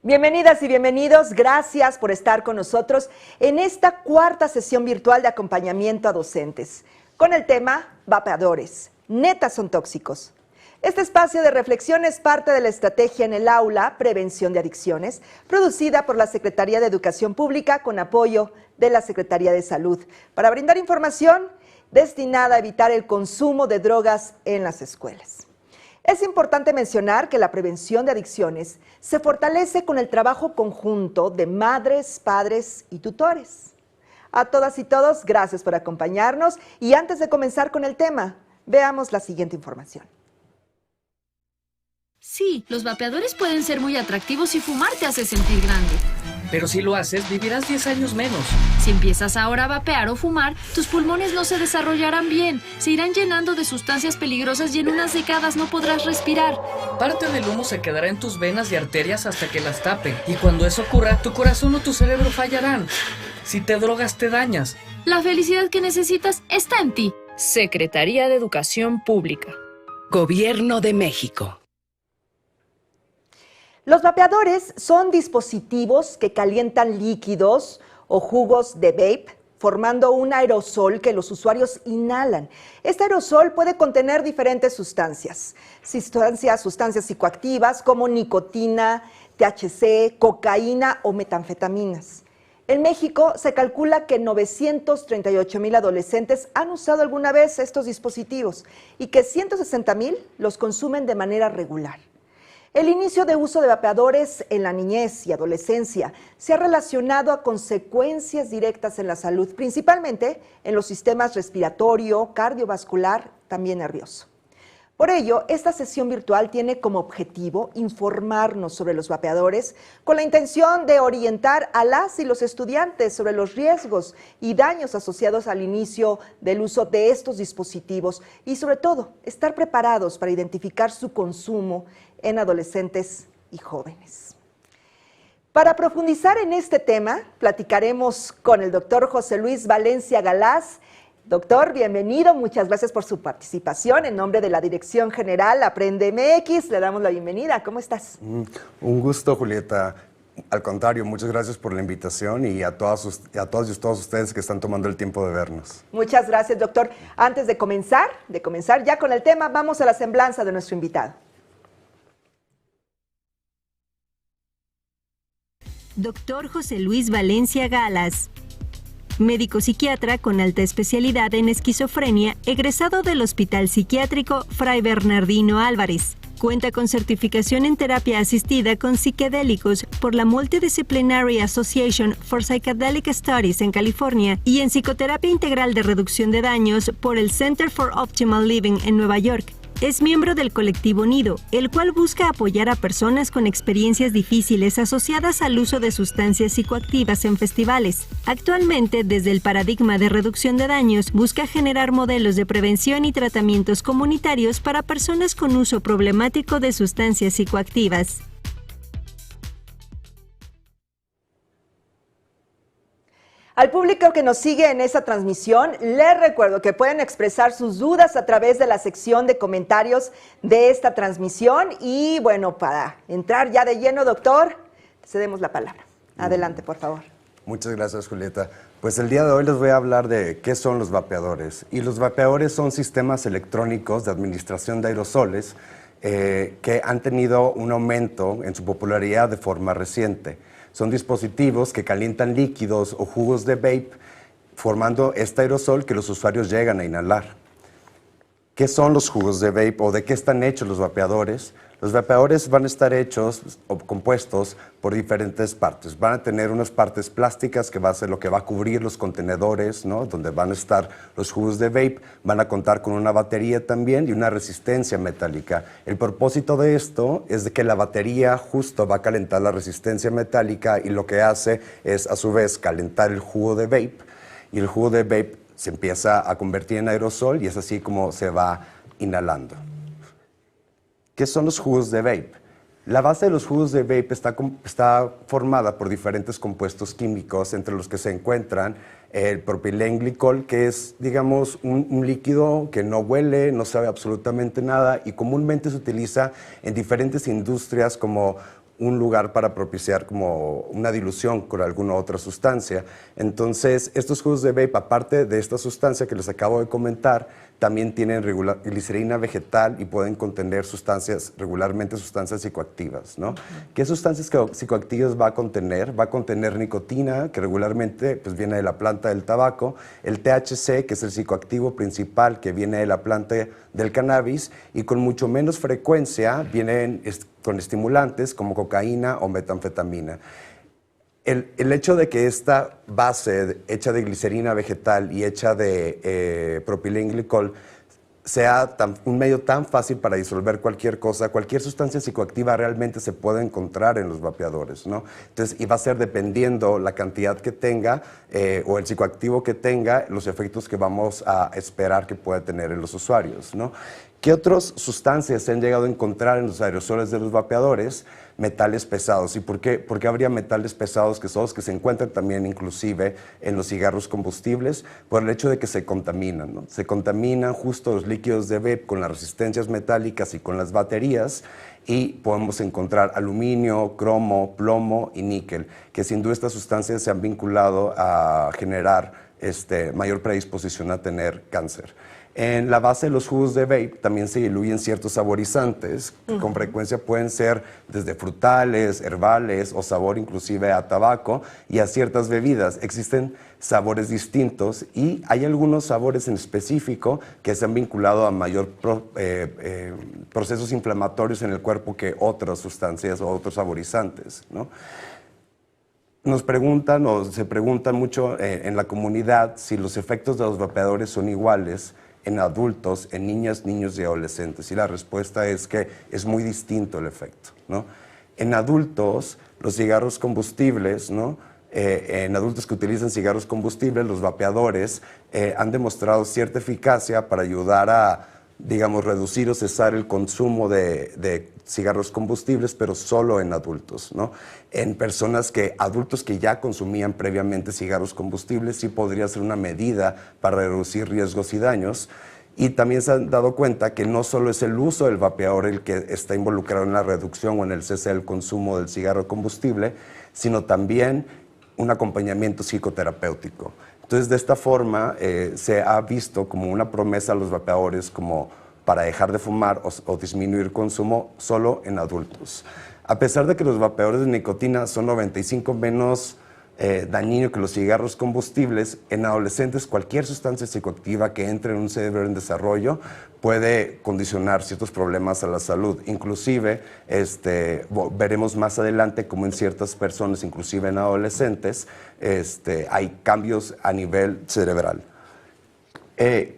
Bienvenidas y bienvenidos, gracias por estar con nosotros en esta cuarta sesión virtual de acompañamiento a docentes, con el tema Vapeadores, ¿neta son tóxicos? Este espacio de reflexión es parte de la estrategia en el aula Prevención de Adicciones, producida por la Secretaría de Educación Pública con apoyo de la Secretaría de Salud, para brindar información destinada a evitar el consumo de drogas en las escuelas. Es importante mencionar que la prevención de adicciones se fortalece con el trabajo conjunto de madres, padres y tutores. A todas y todos, gracias por acompañarnos y antes de comenzar con el tema, veamos la siguiente información. Sí, los vapeadores pueden ser muy atractivos y fumar te hace sentir grande. Pero si lo haces, vivirás 10 años menos. Si empiezas ahora a vapear o fumar, tus pulmones no se desarrollarán bien, se irán llenando de sustancias peligrosas y en unas décadas no podrás respirar. Parte del humo se quedará en tus venas y arterias hasta que las tape. Y cuando eso ocurra, tu corazón o tu cerebro fallarán. Si te drogas, te dañas. La felicidad que necesitas está en ti. Secretaría de Educación Pública. Gobierno de México. Los vapeadores son dispositivos que calientan líquidos o jugos de vape, formando un aerosol que los usuarios inhalan. Este aerosol puede contener diferentes sustancias psicoactivas como nicotina, THC, cocaína o metanfetaminas. En México se calcula que 938,000 adolescentes han usado alguna vez estos dispositivos y que 160,000 los consumen de manera regular. El inicio de uso de vapeadores en la niñez y adolescencia se ha relacionado a consecuencias directas en la salud, principalmente en los sistemas respiratorio, cardiovascular, también nervioso. Por ello, esta sesión virtual tiene como objetivo informarnos sobre los vapeadores con la intención de orientar a las y los estudiantes sobre los riesgos y daños asociados al inicio del uso de estos dispositivos y sobre todo estar preparados para identificar su consumo en adolescentes y jóvenes. Para profundizar en este tema, platicaremos con el doctor José Luis Valencia Galaz. Doctor, bienvenido, muchas gracias por su participación. En nombre de la Dirección General Aprende MX, le damos la bienvenida. ¿Cómo estás? Un gusto, Julieta. Al contrario, muchas gracias por la invitación y a todos ustedes que están tomando el tiempo de vernos. Muchas gracias, doctor. Antes de comenzar ya con el tema, vamos a la semblanza de nuestro invitado. Doctor José Luis Valencia Galaz, médico psiquiatra con alta especialidad en esquizofrenia, egresado del Hospital Psiquiátrico Fray Bernardino Álvarez. Cuenta con certificación en terapia asistida con psicodélicos por la Multidisciplinary Association for Psychedelic Studies en California y en psicoterapia integral de reducción de daños por el Center for Optimal Living en Nueva York. Es miembro del colectivo Nido, el cual busca apoyar a personas con experiencias difíciles asociadas al uso de sustancias psicoactivas en festivales. Actualmente, desde el paradigma de reducción de daños, busca generar modelos de prevención y tratamientos comunitarios para personas con uso problemático de sustancias psicoactivas. Al público que nos sigue en esta transmisión, les recuerdo que pueden expresar sus dudas a través de la sección de comentarios de esta transmisión. Y bueno, para entrar ya de lleno, doctor, cedemos la palabra. Adelante, por favor. Muchas gracias, Julieta. Pues el día de hoy les voy a hablar de qué son los vapeadores. Y los vapeadores son sistemas electrónicos de administración de aerosoles que han tenido un aumento en su popularidad de forma reciente. Son dispositivos que calientan líquidos o jugos de vape, formando este aerosol que los usuarios llegan a inhalar. ¿Qué son los jugos de vape o de qué están hechos los vapeadores? Los vapeadores van a estar hechos o compuestos por diferentes partes. Van a tener unas partes plásticas que va a ser lo que va a cubrir los contenedores, ¿no?, donde van a estar los jugos de vape. Van a contar con una batería también y una resistencia metálica. El propósito de esto es de que la batería justo va a calentar la resistencia metálica y lo que hace es a su vez calentar el jugo de vape y el jugo de vape se empieza a convertir en aerosol y es así como se va inhalando. ¿Qué son los jugos de vape? La base de los jugos de vape está formada por diferentes compuestos químicos, entre los que se encuentran el propilenglicol, que es, digamos, un líquido que no huele, no sabe absolutamente nada y comúnmente se utiliza en diferentes industrias como un lugar para propiciar como una dilución con alguna otra sustancia. Entonces, estos jugos de vape, aparte de esta sustancia que les acabo de comentar, también tienen glicerina vegetal y pueden contener regularmente sustancias psicoactivas, ¿no? ¿Qué sustancias psicoactivas va a contener? Va a contener nicotina, que regularmente pues, viene de la planta del tabaco, el THC, que es el psicoactivo principal que viene de la planta del cannabis, y con mucho menos frecuencia vienen con estimulantes como cocaína o metanfetamina. El hecho de que esta base hecha de glicerina vegetal y hecha de propilenglicol sea un medio tan fácil para disolver cualquier cosa, cualquier sustancia psicoactiva realmente se puede encontrar en los vapeadores, ¿no? Entonces, y va a ser dependiendo la cantidad que tenga o el psicoactivo que tenga, los efectos que vamos a esperar que pueda tener en los usuarios, ¿no? ¿Qué otras sustancias se han llegado a encontrar en los aerosoles de los vapeadores? Metales pesados. ¿Y por qué habría metales pesados que son los que se encuentran también inclusive en los cigarros combustibles? Por el hecho de que se contaminan, ¿no? Se contaminan justo los líquidos de vape con las resistencias metálicas y con las baterías, y podemos encontrar aluminio, cromo, plomo y níquel, que sin duda estas sustancias se han vinculado a generar mayor predisposición a tener cáncer. En la base de los jugos de vape también se diluyen ciertos saborizantes, que con frecuencia pueden ser desde frutales, herbales o sabor inclusive a tabaco y a ciertas bebidas. Existen sabores distintos y hay algunos sabores en específico que se han vinculado a mayor procesos inflamatorios en el cuerpo que otras sustancias o otros saborizantes, ¿no? Nos preguntan o se preguntan mucho en la comunidad si los efectos de los vapeadores son iguales en adultos, en niñas, niños y adolescentes. Y la respuesta es que es muy distinto el efecto, ¿no? En adultos, los cigarros combustibles, ¿no? En adultos que utilizan cigarros combustibles, los vapeadores han demostrado cierta eficacia para ayudar a, digamos, reducir o cesar el consumo de cigarros combustibles, pero solo en adultos, ¿no? En adultos que ya consumían previamente cigarros combustibles, sí podría ser una medida para reducir riesgos y daños. Y también se han dado cuenta que no solo es el uso del vapeador el que está involucrado en la reducción o en el cese del consumo del cigarro combustible, sino también un acompañamiento psicoterapéutico. Entonces, de esta forma, se ha visto como una promesa a los vapeadores como para dejar de fumar o disminuir consumo solo en adultos. A pesar de que los vapeadores de nicotina son 95 menos dañino que los cigarros combustibles, en adolescentes cualquier sustancia psicoactiva que entre en un cerebro en desarrollo puede condicionar ciertos problemas a la salud. Inclusive, veremos más adelante cómo en ciertas personas, inclusive en adolescentes, hay cambios a nivel cerebral.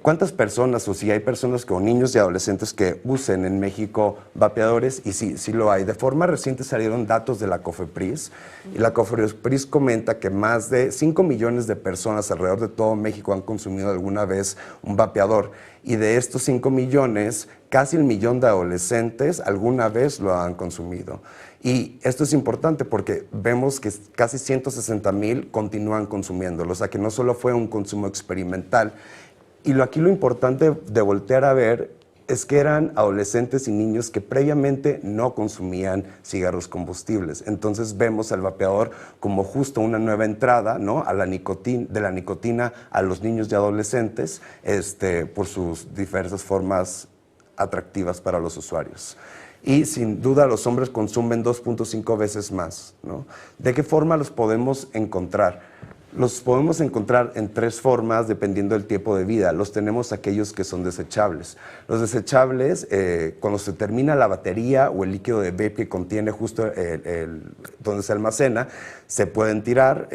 ¿Cuántas personas, o si hay personas o niños y adolescentes que usen en México vapeadores? Y sí lo hay. De forma reciente salieron datos de la COFEPRIS, y la COFEPRIS comenta que más de 5 millones de personas alrededor de todo México han consumido alguna vez un vapeador, y de estos 5 millones, casi 1 millón de adolescentes alguna vez lo han consumido. Y esto es importante porque vemos que casi 160,000 continúan consumiéndolo, o sea que no solo fue un consumo experimental. Y aquí lo importante de voltear a ver es que eran adolescentes y niños que previamente no consumían cigarros combustibles. Entonces vemos al vapeador como justo una nueva entrada, ¿no? de la nicotina a los niños y adolescentes, por sus diversas formas atractivas para los usuarios. Y sin duda los hombres consumen 2.5 veces más, ¿no? ¿De qué forma los podemos encontrar? Los podemos encontrar en 3 formas dependiendo del tiempo de vida. Los tenemos aquellos que son desechables. Los desechables, cuando se termina la batería o el líquido de vape que contiene justo donde se almacena, se pueden tirar.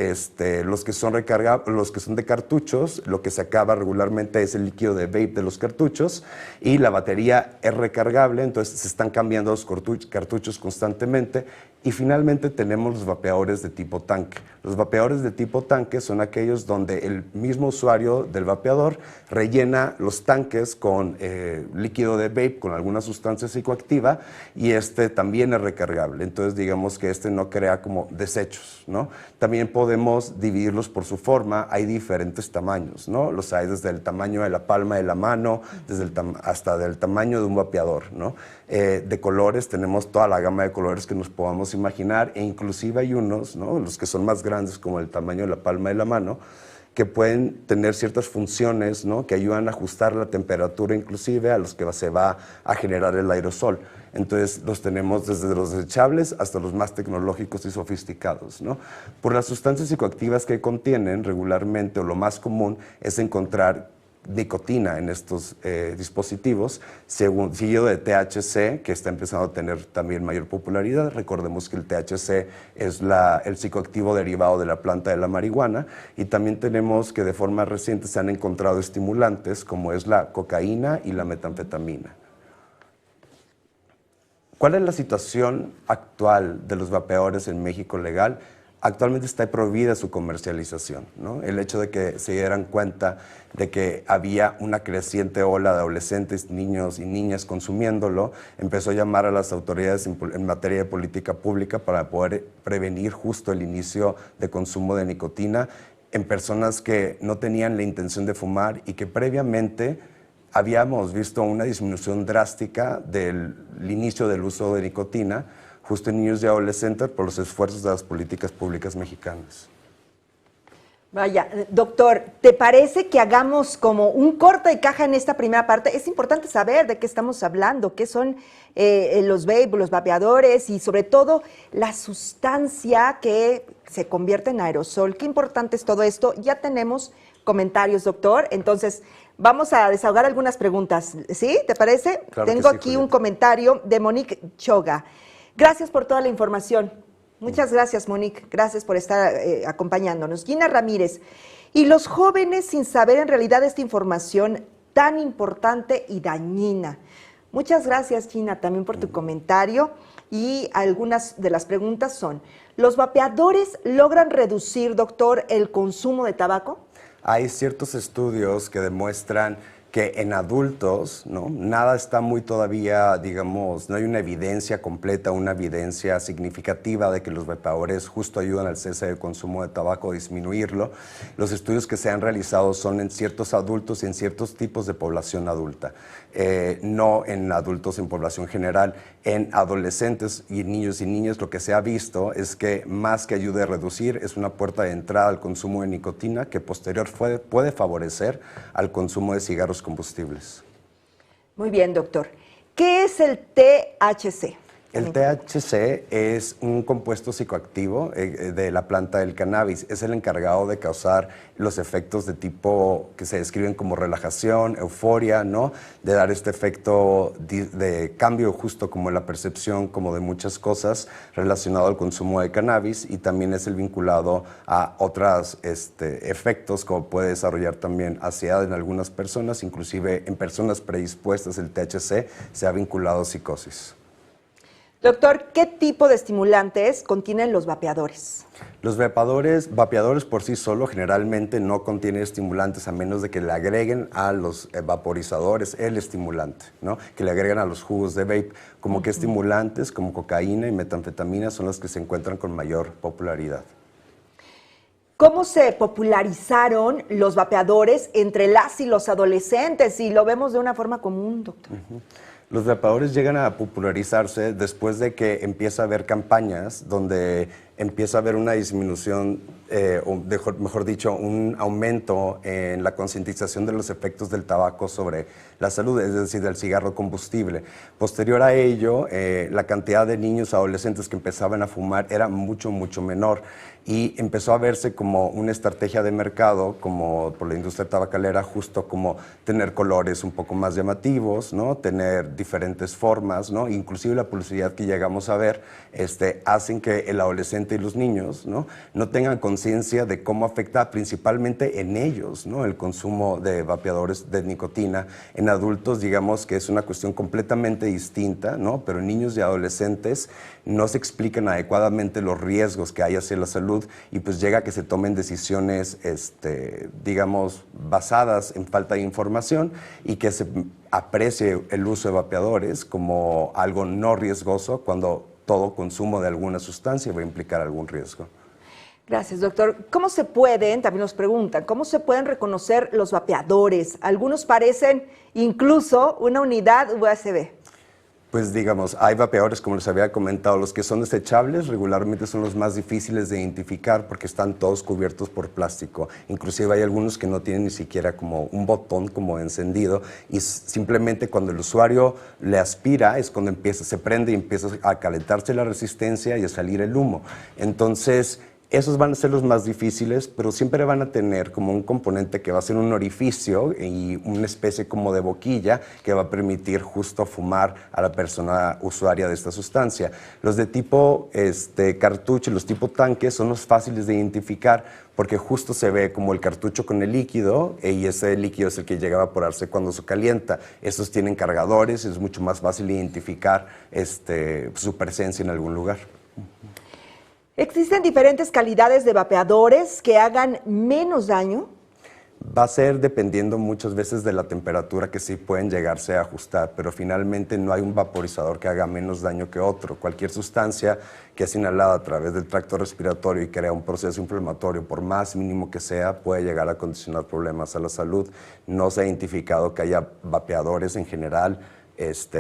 Los que son los que son de cartuchos, lo que se acaba regularmente es el líquido de vape de los cartuchos, y la batería es recargable, entonces se están cambiando los cartuchos constantemente. Y finalmente tenemos los vapeadores de tipo tanque. Los vapeadores de tipo tanque tanques son aquellos donde el mismo usuario del vapeador rellena los tanques con líquido de vape, con alguna sustancia psicoactiva, y este también es recargable. Entonces digamos que este no crea como desechos, ¿no? También podemos dividirlos por su forma. Hay diferentes tamaños, ¿no? Los hay desde el tamaño de la palma de la mano, hasta del tamaño de un vapeador, ¿no? De colores, tenemos toda la gama de colores que nos podamos imaginar, e inclusive hay unos, ¿no? Los que son más grandes, como el tamaño de la palma de la mano, que pueden tener ciertas funciones, ¿no? Que ayudan a ajustar la temperatura inclusive a los que se va a generar el aerosol. Entonces los tenemos desde los desechables hasta los más tecnológicos y sofisticados, ¿no? Por las sustancias psicoactivas que contienen regularmente, o lo más común es encontrar nicotina en estos dispositivos, seguido de THC, que está empezando a tener también mayor popularidad. Recordemos que el THC es el psicoactivo derivado de la planta de la marihuana, y también tenemos que de forma reciente se han encontrado estimulantes como es la cocaína y la metanfetamina. ¿Cuál es la situación actual de los vapeadores en México legal? Actualmente está prohibida su comercialización, ¿no? El hecho de que se dieran cuenta de que había una creciente ola de adolescentes, niños y niñas consumiéndolo, empezó a llamar a las autoridades en materia de política pública para poder prevenir justo el inicio de consumo de nicotina en personas que no tenían la intención de fumar y que previamente habíamos visto una disminución drástica del inicio del uso de nicotina, justo en niños y adolescentes, por los esfuerzos de las políticas públicas mexicanas. Vaya, doctor, ¿te parece que hagamos como un corte de caja en esta primera parte? Es importante saber de qué estamos hablando, qué son los vape, los vapeadores, y sobre todo la sustancia que se convierte en aerosol. Qué importante es todo esto. Ya tenemos comentarios, doctor, entonces vamos a desahogar algunas preguntas, ¿sí? ¿Te parece? Claro. Tengo sí, aquí Julieta. un comentario de Monique Choga. Gracias por toda la información. Muchas gracias, Monique. Gracias por estar acompañándonos. Gina Ramírez. Y los jóvenes sin saber en realidad esta información tan importante y dañina. Muchas gracias, Gina, también por tu comentario. Y algunas de las preguntas son, ¿los vapeadores logran reducir, doctor, el consumo de tabaco? Hay ciertos estudios que demuestran que en adultos, ¿no? Nada está muy todavía, digamos, no hay una evidencia completa, una evidencia significativa de que los vapeadores justo ayudan al cese del consumo de tabaco, a disminuirlo. Los estudios que se han realizado son en ciertos adultos y en ciertos tipos de población adulta, no en adultos en población general. En adolescentes y niños y niñas lo que se ha visto es que más que ayude a reducir, es una puerta de entrada al consumo de nicotina que posterior puede favorecer al consumo de cigarros combustibles. Muy bien, doctor. ¿Qué es el THC? El THC es un compuesto psicoactivo de la planta del cannabis. Es el encargado de causar los efectos de tipo que se describen como relajación, euforia, ¿no? De dar este efecto de cambio justo como en la percepción como de muchas cosas relacionado al consumo de cannabis, y también es el vinculado a otros efectos como puede desarrollar también ansiedad en algunas personas, inclusive en personas predispuestas el THC se ha vinculado a psicosis. Doctor, ¿qué tipo de estimulantes contienen los vapeadores? Los vapeadores por sí solo generalmente no contienen estimulantes a menos de que le agreguen a los vaporizadores el estimulante, ¿no? Que le agreguen a los jugos de vape, como que estimulantes como cocaína y metanfetamina son los que se encuentran con mayor popularidad. ¿Cómo se popularizaron los vapeadores entre las y los adolescentes? Y lo vemos de una forma común, doctor. Los vapeadores llegan a popularizarse después de que empieza a haber campañas donde empieza a haber una disminución, o mejor dicho, un aumento en la concientización de los efectos del tabaco sobre la salud, es decir, del cigarro combustible. Posterior a ello, la cantidad de niños adolescentes que empezaban a fumar era mucho, mucho menor, y empezó a verse como una estrategia de mercado, como por la industria tabacalera, justo como tener colores un poco más llamativos, ¿no? Tener diferentes formas, ¿no? Inclusive la publicidad que llegamos a ver hacen que el adolescente adolescente y los niños, no tengan conciencia de cómo afecta principalmente en ellos, ¿no? El consumo de vapeadores de nicotina. En adultos, digamos que es una cuestión completamente distinta, ¿no? Pero en niños y adolescentes no se explican adecuadamente los riesgos que hay hacia la salud y pues llega a que se tomen decisiones, digamos, basadas en falta de información y que se aprecie el uso de vapeadores como algo no riesgoso cuando todo consumo de alguna sustancia va a implicar algún riesgo. Gracias, doctor. ¿Cómo se pueden, también nos preguntan, cómo se pueden reconocer los vapeadores? Algunos parecen incluso una unidad USB. Pues digamos, hay vapeadores, como les había comentado, los que son desechables regularmente son los más difíciles de identificar porque están todos cubiertos por plástico. Inclusive hay algunos que no tienen ni siquiera como un botón como encendido y simplemente cuando el usuario le aspira es cuando se prende y empieza a calentarse la resistencia y a salir el humo. Entonces, esos van a ser los más difíciles, pero siempre van a tener como un componente que va a ser un orificio y una especie como de boquilla que va a permitir justo fumar a la persona usuaria de esta sustancia. Los de tipo cartucho y los tipo tanque son los fáciles de identificar porque justo se ve como el cartucho con el líquido y ese líquido es el que llega a evaporarse cuando se calienta. Estos tienen cargadores, es mucho más fácil identificar su presencia en algún lugar. ¿Existen diferentes calidades de vapeadores que hagan menos daño? Va a ser dependiendo muchas veces de la temperatura que sí pueden llegarse a ajustar, pero finalmente no hay un vaporizador que haga menos daño que otro. Cualquier sustancia que es inhalada a través del tracto respiratorio y crea un proceso inflamatorio, por más mínimo que sea, puede llegar a condicionar problemas a la salud. No se ha identificado que haya vapeadores en general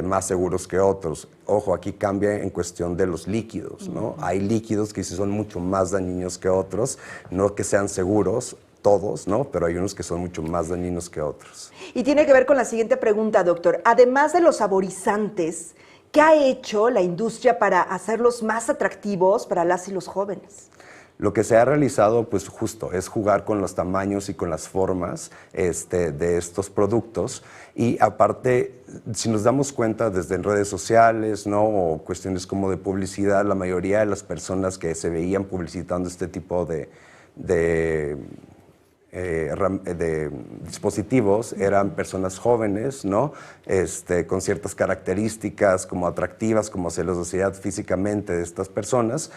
más seguros que otros. Ojo, aquí cambia en cuestión de los líquidos, ¿no? Hay líquidos que sí son mucho más dañinos que otros, no que sean seguros todos, ¿no? Pero hay unos que son mucho más dañinos que otros. Y tiene que ver con la siguiente pregunta, doctor. Además de los saborizantes, ¿qué ha hecho la industria para hacerlos más atractivos para las y los jóvenes? Lo que se ha realizado, pues justo, es jugar con los tamaños y con las formas de estos productos. Y aparte, si nos damos cuenta desde en redes sociales, ¿no? O cuestiones como de publicidad, la mayoría de las personas que se veían publicitando este tipo de dispositivos eran personas jóvenes, ¿no? Con ciertas características como atractivas, como celosidad físicamente de estas personas,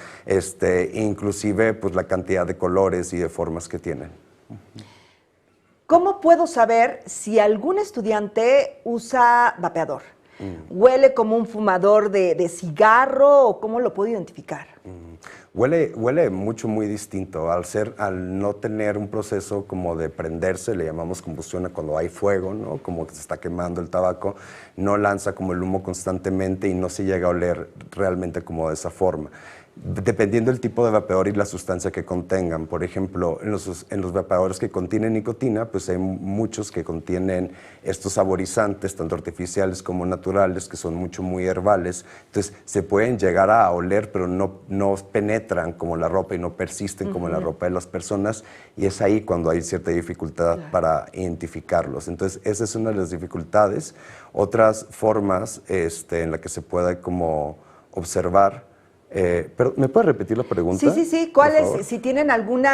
inclusive pues la cantidad de colores y de formas que tienen. ¿Cómo puedo saber si algún estudiante usa vapeador? ¿Huele como un fumador de cigarro o cómo lo puedo identificar? Huele mucho, muy distinto. Al no tener un proceso como de prenderse, le llamamos combustión a cuando hay fuego, ¿no? Como que se está quemando el tabaco, no lanza como el humo constantemente y no se llega a oler realmente como de esa forma. Dependiendo del tipo de vapeador y la sustancia que contengan. Por ejemplo, en los vapeadores que contienen nicotina, pues hay muchos que contienen estos saborizantes, tanto artificiales como naturales, que son muy herbales. Entonces, se pueden llegar a oler, pero no penetran como la ropa y no persisten como la ropa de las personas. Y es ahí cuando hay cierta dificultad para identificarlos. Entonces, esa es una de las dificultades. Otras formas en las que se puede como observar. Pero, ¿me puedes repetir la pregunta? Sí. ¿Cuál es? Si tienen algún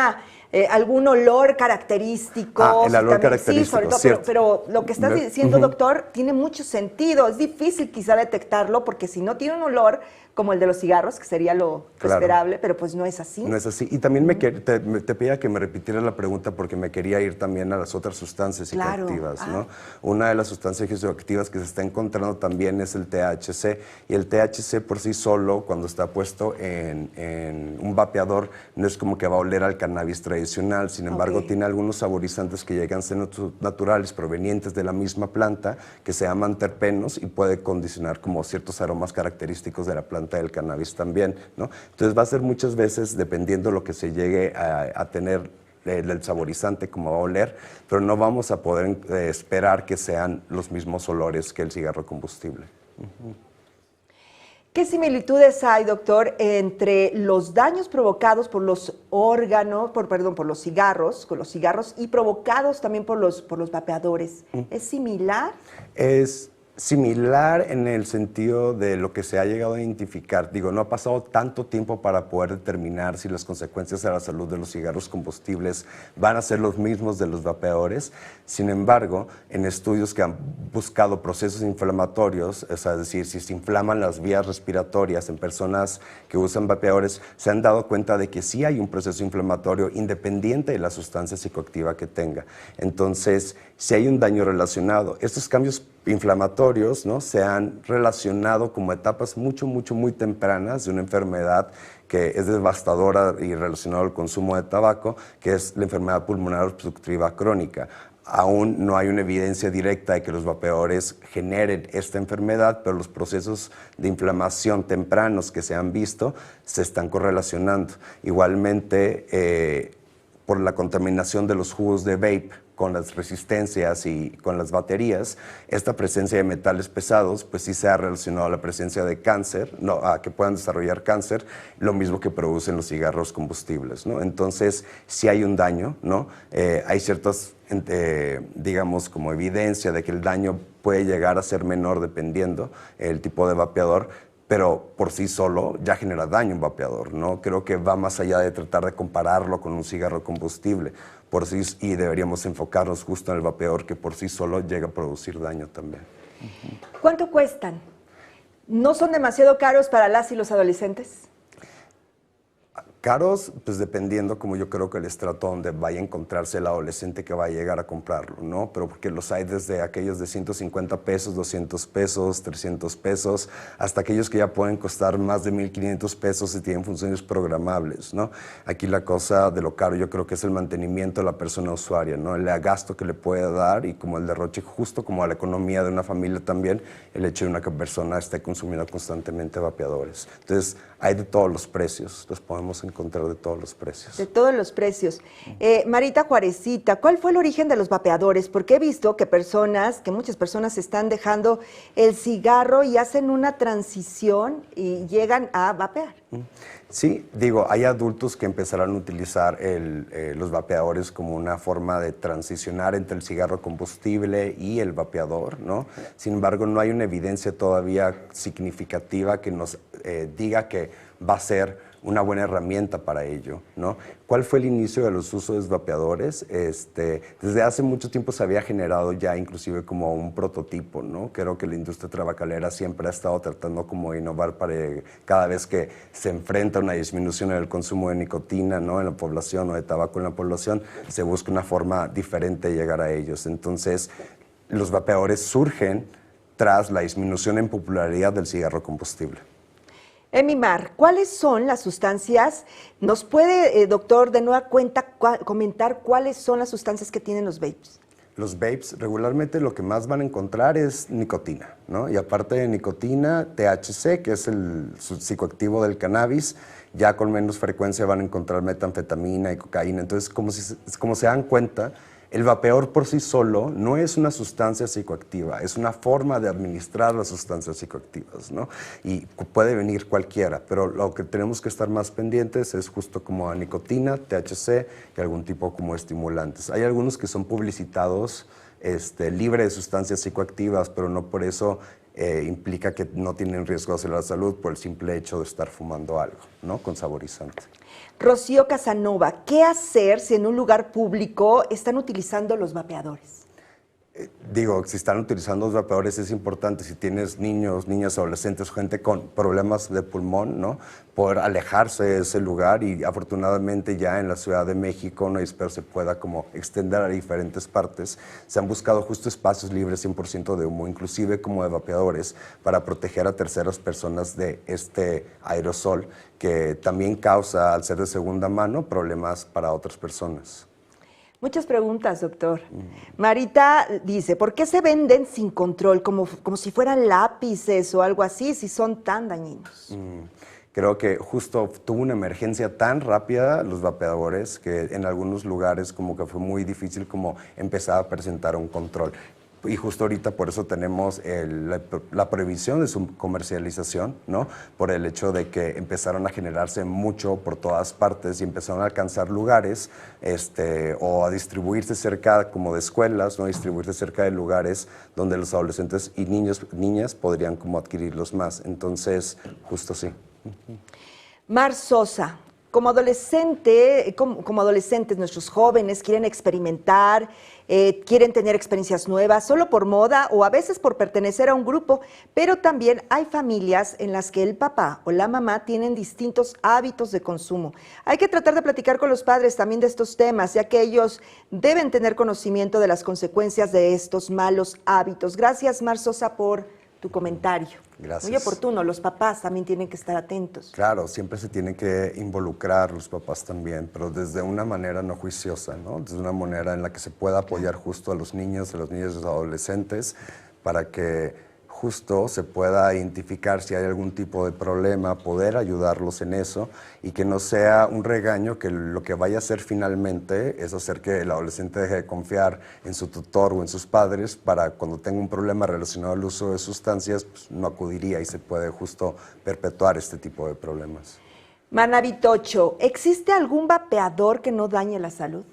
olor característico. El olor característico, sí, sobre todo, pero lo que estás diciendo, doctor, tiene mucho sentido. Es difícil quizá detectarlo porque si no tiene un olor como el de los cigarros, que sería lo esperable, pero pues no es así. No es así. Y también te pedía que me repitieras la pregunta porque me quería ir también a las otras sustancias psicoactivas, ¿no? Una de las sustancias psicoactivas que se está encontrando también es el THC. Y el THC por sí solo, cuando está puesto en un vapeador, no es como que va a oler al cannabis tradicional. Sin embargo, tiene algunos saborizantes que llegan a ser naturales, provenientes de la misma planta, que se llaman terpenos y puede condicionar como ciertos aromas característicos de la planta del cannabis también, ¿no? Entonces va a ser muchas veces, dependiendo lo que se llegue a tener el saborizante, como va a oler, pero no vamos a poder esperar que sean los mismos olores que el cigarro combustible. ¿Qué similitudes hay, doctor, entre los daños provocados por los órganos, por los cigarros y provocados también por los vapeadores? ¿Es similar? Similar en el sentido de lo que se ha llegado a identificar. Digo, no ha pasado tanto tiempo para poder determinar si las consecuencias a la salud de los cigarros combustibles van a ser los mismos de los vapeadores. Sin embargo, en estudios que han buscado procesos inflamatorios, es decir, si se inflaman las vías respiratorias en personas que usan vapeadores, se han dado cuenta de que sí hay un proceso inflamatorio independiente de la sustancia psicoactiva que tenga. Entonces, si hay un daño relacionado, estos cambios inflamatorios, ¿no?, se han relacionado como etapas muy tempranas de una enfermedad que es devastadora y relacionada al consumo de tabaco, que es la enfermedad pulmonar obstructiva crónica. Aún no hay una evidencia directa de que los vapeadores generen esta enfermedad, pero los procesos de inflamación tempranos que se han visto se están correlacionando. Igualmente, por la contaminación de los jugos de vape, con las resistencias y con las baterías, esta presencia de metales pesados, pues sí se ha relacionado a la presencia de cáncer, a que puedan desarrollar cáncer, lo mismo que producen los cigarros combustibles, ¿no? Entonces, sí hay un daño, ¿no? Hay ciertas, digamos, como evidencia de que el daño puede llegar a ser menor dependiendo el tipo de vapeador, pero por sí solo ya genera daño un vapeador, ¿no? Creo que va más allá de tratar de compararlo con un cigarro combustible, y deberíamos enfocarnos justo en el vapeador que por sí solo llega a producir daño también. ¿Cuánto cuestan? ¿No son demasiado caros para las y los adolescentes? Caros, pues dependiendo, como yo creo que el estrato donde vaya a encontrarse el adolescente que va a llegar a comprarlo, ¿no? Pero porque los hay desde aquellos de 150 pesos, 200 pesos, 300 pesos, hasta aquellos que ya pueden costar más de 1,500 pesos y tienen funciones programables, ¿no? Aquí la cosa de lo caro yo creo que es el mantenimiento de la persona usuaria, ¿no? El gasto que le puede dar y como el derroche, justo como a la economía de una familia también, el hecho de una persona esté consumiendo constantemente vapeadores. Entonces, hay de todos los precios, los podemos encontrar de todos los precios. De todos los precios. Marita Juarecita, ¿cuál fue el origen de los vapeadores? Porque he visto que muchas personas están dejando el cigarro y hacen una transición y llegan a vapear. Sí, digo, hay adultos que empezarán a utilizar los vapeadores como una forma de transicionar entre el cigarro combustible y el vapeador, ¿no? Sin embargo, no hay una evidencia todavía significativa que nos diga que va a ser una buena herramienta para ello, ¿no? ¿Cuál fue el inicio de los usos de vapeadores? Desde hace mucho tiempo se había generado ya inclusive como un prototipo, ¿no? Creo que la industria tabacalera siempre ha estado tratando como de innovar para cada vez que se enfrenta a una disminución en el consumo de nicotina, ¿no?, en la población o de tabaco en la población, se busca una forma diferente de llegar a ellos. Entonces, los vapeadores surgen tras la disminución en popularidad del cigarro combustible. Emimar, ¿cuáles son las sustancias? ¿Nos puede, doctor, de nueva cuenta comentar cuáles son las sustancias que tienen los vapes? Los vapes regularmente lo que más van a encontrar es nicotina, ¿no? Y aparte de nicotina, THC, que es el psicoactivo del cannabis, ya con menos frecuencia van a encontrar metanfetamina y cocaína. Entonces, como se dan cuenta, el vapeador por sí solo no es una sustancia psicoactiva, es una forma de administrar las sustancias psicoactivas, ¿no? Y puede venir cualquiera, pero lo que tenemos que estar más pendientes es justo como a nicotina, THC y algún tipo como estimulantes. Hay algunos que son publicitados libre de sustancias psicoactivas, pero no por eso implica que no tienen riesgo hacia la salud por el simple hecho de estar fumando algo, ¿no?, con saborizante. Rocío Casanova, ¿qué hacer si en un lugar público están utilizando los vapeadores? Digo, si están utilizando los vapeadores es importante, si tienes niños, niñas, adolescentes, gente con problemas de pulmón, ¿no?, poder alejarse de ese lugar y afortunadamente ya en la Ciudad de México, no espero se pueda como extender a diferentes partes. Se han buscado justo espacios libres 100% de humo, inclusive como de vapeadores, para proteger a terceras personas de este aerosol que también causa, al ser de segunda mano, problemas para otras personas. Muchas preguntas, doctor. Marita dice, ¿por qué se venden sin control, como si fueran lápices o algo así, si son tan dañinos? Creo que justo tuvo una emergencia tan rápida los vapeadores que en algunos lugares como que fue muy difícil como empezar a presentar un control. y justo ahorita por eso tenemos la prohibición de su comercialización, ¿no? Por el hecho de que empezaron a generarse mucho por todas partes y empezaron a alcanzar lugares o a distribuirse cerca como de escuelas, ¿no? Distribuirse cerca de lugares donde los adolescentes y niñas podrían como adquirirlos más. Entonces, justo sí. Mar Sosa, como adolescentes, nuestros jóvenes quieren experimentar, quieren tener experiencias nuevas, solo por moda o a veces por pertenecer a un grupo, pero también hay familias en las que el papá o la mamá tienen distintos hábitos de consumo. Hay que tratar de platicar con los padres también de estos temas, ya que ellos deben tener conocimiento de las consecuencias de estos malos hábitos. Gracias, Mar Sosa, por tu comentario. Gracias. Muy oportuno, los papás también tienen que estar atentos. Claro, siempre se tienen que involucrar los papás también, pero desde una manera no juiciosa, ¿no? Desde una manera en la que se pueda apoyar justo a los niños y los adolescentes para que justo se pueda identificar si hay algún tipo de problema, poder ayudarlos en eso y que no sea un regaño que lo que vaya a hacer finalmente es hacer que el adolescente deje de confiar en su tutor o en sus padres para cuando tenga un problema relacionado al uso de sustancias, pues no acudiría y se puede justo perpetuar este tipo de problemas. Manavi Tocho, ¿existe algún vapeador que no dañe la salud?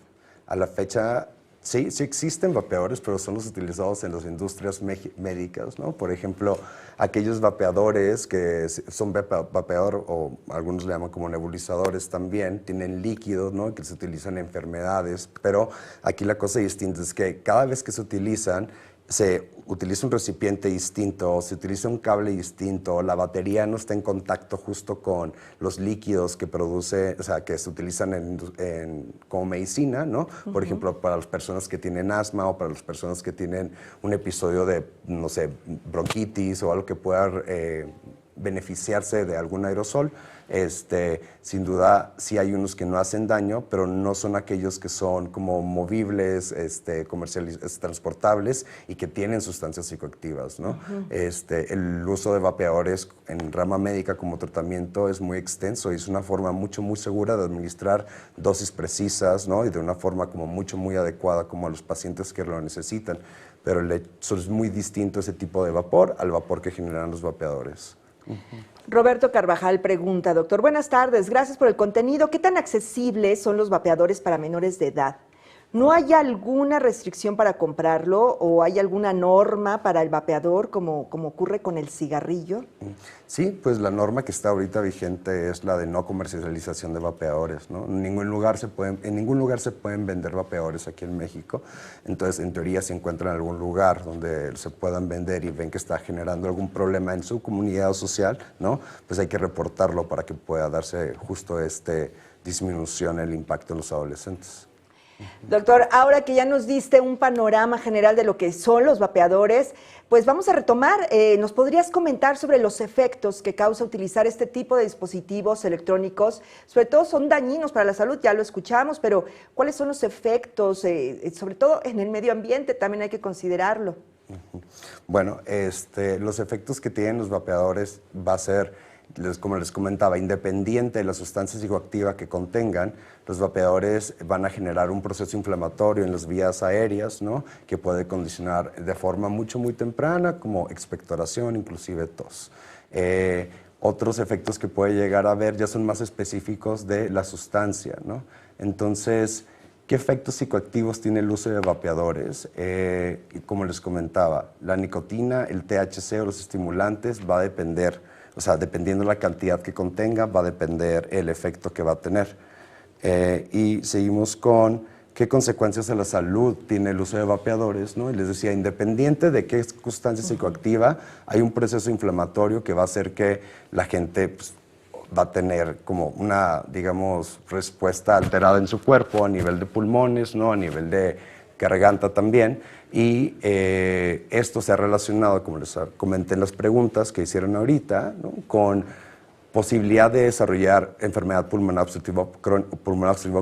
A la fecha, sí existen vapeadores, pero son los utilizados en las industrias médicas, ¿no? Por ejemplo, aquellos vapeadores que son vapeador, o algunos le llaman como nebulizadores también, tienen líquidos, ¿no? Que se utilizan en enfermedades, pero aquí la cosa distinta es que cada vez que se utilizan, se utiliza un recipiente distinto, se utiliza un cable distinto, la batería no está en contacto justo con los líquidos que produce, o sea, que se utilizan como medicina, ¿no? Por ejemplo, para las personas que tienen asma o para las personas que tienen un episodio de, no sé, bronquitis o algo que pueda beneficiarse de algún aerosol. Sin duda sí hay unos que no hacen daño, pero no son aquellos que son como movibles, transportables y que tienen sustancias psicoactivas, ¿no? El uso de vapeadores en rama médica como tratamiento es muy extenso y es una forma muy segura de administrar dosis precisas, ¿no? Y de una forma como muy adecuada como a los pacientes que lo necesitan. Pero eso es muy distinto ese tipo de vapor al vapor que generan los vapeadores. Roberto Carvajal pregunta, doctor, buenas tardes, gracias por el contenido. ¿Qué tan accesibles son los vapeadores para menores de edad? ¿No hay alguna restricción para comprarlo o hay alguna norma para el vapeador como ocurre con el cigarrillo? Sí, pues la norma que está ahorita vigente es la de no comercialización de vapeadores, ¿no? En ningún lugar se pueden vender vapeadores aquí en México. Entonces, en teoría, si encuentran algún lugar donde se puedan vender y ven que está generando algún problema en su comunidad social, ¿no? Pues hay que reportarlo para que pueda darse justo disminución en el impacto en los adolescentes. Doctor, ahora que ya nos diste un panorama general de lo que son los vapeadores, pues vamos a retomar. ¿Nos podrías comentar sobre los efectos que causa utilizar este tipo de dispositivos electrónicos? Sobre todo son dañinos para la salud, ya lo escuchamos, pero ¿cuáles son los efectos? Sobre todo en el medio ambiente también hay que considerarlo. Bueno, los efectos que tienen los vapeadores va a ser, como les comentaba, independiente de la sustancia psicoactiva que contengan, los vapeadores van a generar un proceso inflamatorio en las vías aéreas, ¿no? Que puede condicionar de forma muy temprana, como expectoración, inclusive tos. Otros efectos que puede llegar a haber ya son más específicos de la sustancia, ¿no? Entonces, ¿qué efectos psicoactivos tiene el uso de vapeadores? Como les comentaba, la nicotina, el THC o los estimulantes va a depender. O sea, dependiendo de la cantidad que contenga, va a depender el efecto que va a tener. Y seguimos con qué consecuencias a la salud tiene el uso de vapeadores, ¿no? Y les decía, independiente de qué sustancia psicoactiva, hay un proceso inflamatorio que va a hacer que la gente pues, va a tener como una, digamos, respuesta alterada en su cuerpo a nivel de pulmones, ¿no? A nivel de garganta también. Y esto se ha relacionado, como les comenté en las preguntas que hicieron ahorita, ¿no? Con posibilidad de desarrollar enfermedad pulmonar obstructiva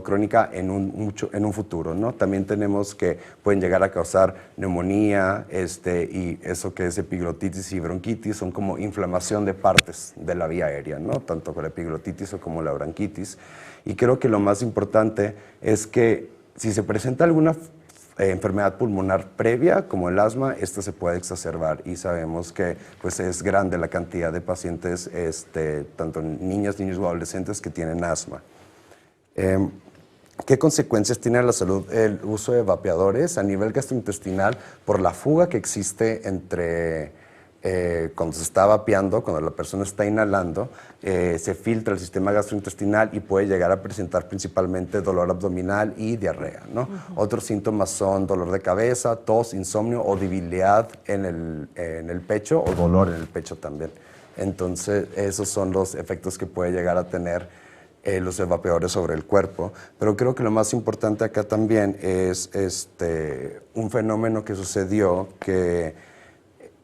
crónica en un futuro, ¿no? También tenemos que pueden llegar a causar neumonía, y eso que es epiglotitis y bronquitis, son como inflamación de partes de la vía aérea, ¿no? Tanto con la epiglotitis o como la bronquitis. Y creo que lo más importante es que si se presenta alguna enfermedad pulmonar previa, como el asma, esta se puede exacerbar y sabemos que pues, es grande la cantidad de pacientes, tanto niñas, niños o adolescentes que tienen asma. ¿Qué consecuencias tiene a la salud el uso de vapeadores a nivel gastrointestinal por la fuga que existe entre cuando se está vapeando, cuando la persona está inhalando, se filtra el sistema gastrointestinal y puede llegar a presentar principalmente dolor abdominal y diarrea, ¿no? Otros síntomas son dolor de cabeza, tos, insomnio o debilidad en el pecho o dolor en el pecho también. Entonces, esos son los efectos que puede llegar a tener los vapeadores sobre el cuerpo. Pero creo que lo más importante acá también es un fenómeno que sucedió que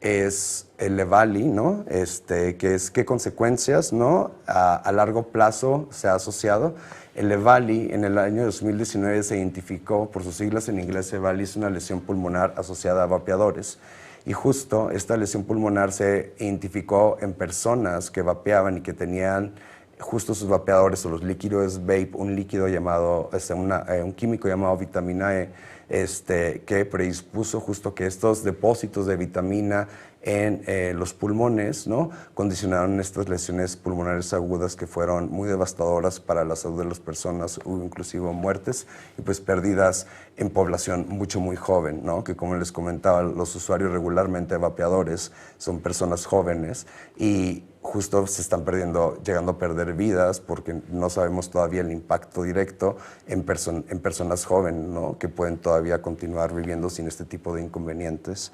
es el EVALI, ¿no? Que es qué consecuencias, ¿no? A largo plazo se ha asociado. El EVALI en el año 2019 se identificó, por sus siglas en inglés, EVALI es una lesión pulmonar asociada a vapeadores. Y justo esta lesión pulmonar se identificó en personas que vapeaban y que tenían justo sus vapeadores o los líquidos vape, un líquido llamado, un químico llamado vitamina E, que predispuso justo que estos depósitos de vitamina en los pulmones, ¿no? Condicionaron estas lesiones pulmonares agudas que fueron muy devastadoras para la salud de las personas, hubo inclusive muertes y pues pérdidas en población muy joven, ¿no? Que como les comentaba, los usuarios regularmente de vapeadores son personas jóvenes y justo se están llegando a perder vidas porque no sabemos todavía el impacto directo en personas jóvenes, ¿no? Que pueden todavía continuar viviendo sin este tipo de inconvenientes.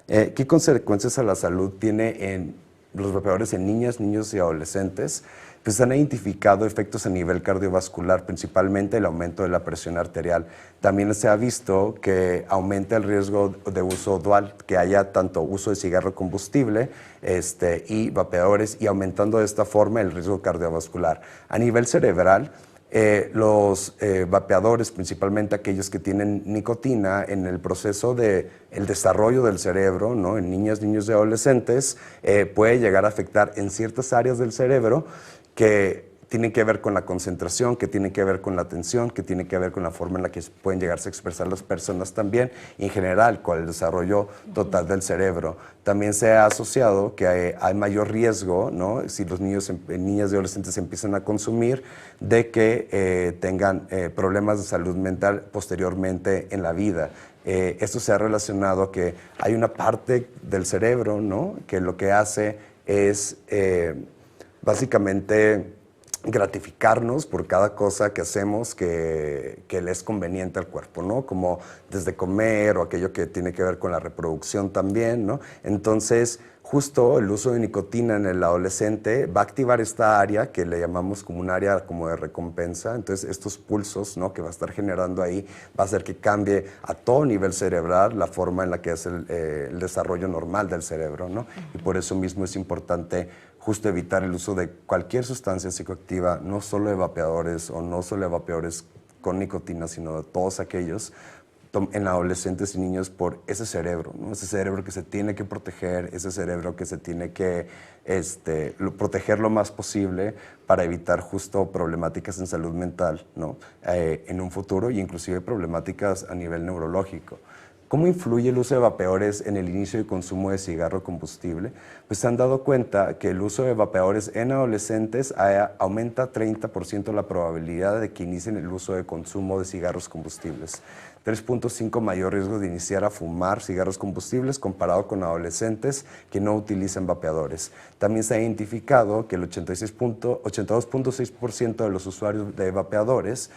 ¿Qué consecuencias a la salud tiene en los vapeadores en niñas, niños y adolescentes? Pues se han identificado efectos a nivel cardiovascular, principalmente el aumento de la presión arterial. También se ha visto que aumenta el riesgo de uso dual, que haya tanto uso de cigarro combustible y vapeadores, y aumentando de esta forma el riesgo cardiovascular. A nivel cerebral, los vapeadores, principalmente aquellos que tienen nicotina, en el proceso del desarrollo del cerebro, ¿no? En niñas, niños y adolescentes, puede llegar a afectar en ciertas áreas del cerebro que tienen que ver con la concentración, que tienen que ver con la atención, que tienen que ver con la forma en la que pueden llegarse a expresar las personas también, y en general con el desarrollo total del cerebro. También se ha asociado que hay mayor riesgo, ¿no? Si los niños, niñas y adolescentes empiezan a consumir, de que tengan problemas de salud mental posteriormente en la vida. Esto se ha relacionado a que hay una parte del cerebro, ¿no? Que lo que hace es básicamente gratificarnos por cada cosa que hacemos que le es conveniente al cuerpo, ¿no? Como desde comer o aquello que tiene que ver con la reproducción también, ¿no? Entonces, justo el uso de nicotina en el adolescente va a activar esta área que le llamamos como un área como de recompensa. Entonces, estos pulsos, ¿no? Que va a estar generando ahí va a hacer que cambie a todo nivel cerebral la forma en la que es el desarrollo normal del cerebro, ¿no? Y por eso mismo es importante justo evitar el uso de cualquier sustancia psicoactiva, no solo de vapeadores o no solo de vapeadores con nicotina, sino de todos aquellos en adolescentes y niños por ese cerebro, ¿no? Ese cerebro que se tiene que proteger, ese cerebro que se tiene que proteger lo más posible para evitar justo problemáticas en salud mental, ¿no? En un futuro, y inclusive problemáticas a nivel neurológico. ¿Cómo influye el uso de vapeadores en el inicio y consumo de cigarro combustible? Pues se han dado cuenta que el uso de vapeadores en adolescentes aumenta 30% la probabilidad de que inicien el uso de consumo de cigarros combustibles. 3.5 mayor riesgo de iniciar a fumar cigarros combustibles comparado con adolescentes que no utilizan vapeadores. También se ha identificado que el 82.6% de los usuarios de vapeadores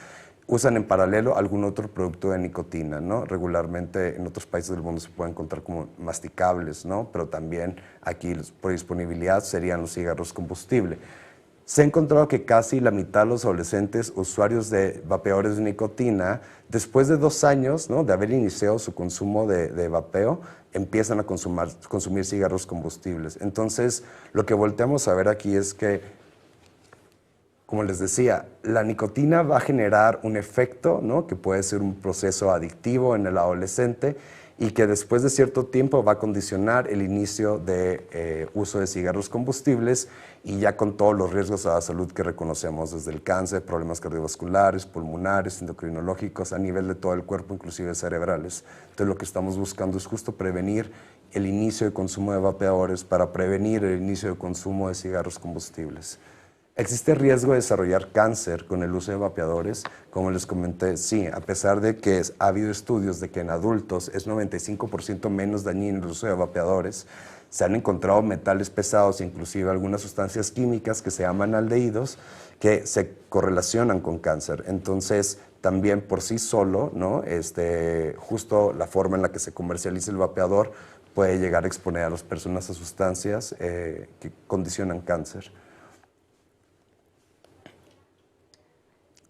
usan en paralelo algún otro producto de nicotina, ¿no? Regularmente en otros países del mundo se puede encontrar como masticables, ¿no? Pero también aquí por disponibilidad serían los cigarros combustible. Se ha encontrado que casi la mitad de los adolescentes usuarios de vapeadores de nicotina, después de 2 años, ¿no? De haber iniciado su consumo de vapeo, empiezan a consumir cigarros combustibles. Entonces, lo que volteamos a ver aquí es que, como les decía, la nicotina va a generar un efecto, ¿no? Que puede ser un proceso adictivo en el adolescente, y que después de cierto tiempo va a condicionar el inicio de uso de cigarros combustibles y ya con todos los riesgos a la salud que reconocemos, desde el cáncer, problemas cardiovasculares, pulmonares, endocrinológicos, a nivel de todo el cuerpo, inclusive cerebrales. Entonces lo que estamos buscando es justo prevenir el inicio de consumo de vapeadores para prevenir el inicio de consumo de cigarros combustibles. ¿Existe riesgo de desarrollar cáncer con el uso de vapeadores? Como les comenté, sí, a pesar de que ha habido estudios de que en adultos es 95% menos dañino el uso de vapeadores, se han encontrado metales pesados, inclusive algunas sustancias químicas que se llaman aldehídos, que se correlacionan con cáncer. Entonces, también por sí solo, ¿no? Justo la forma en la que se comercializa el vapeador puede llegar a exponer a las personas a sustancias que condicionan cáncer.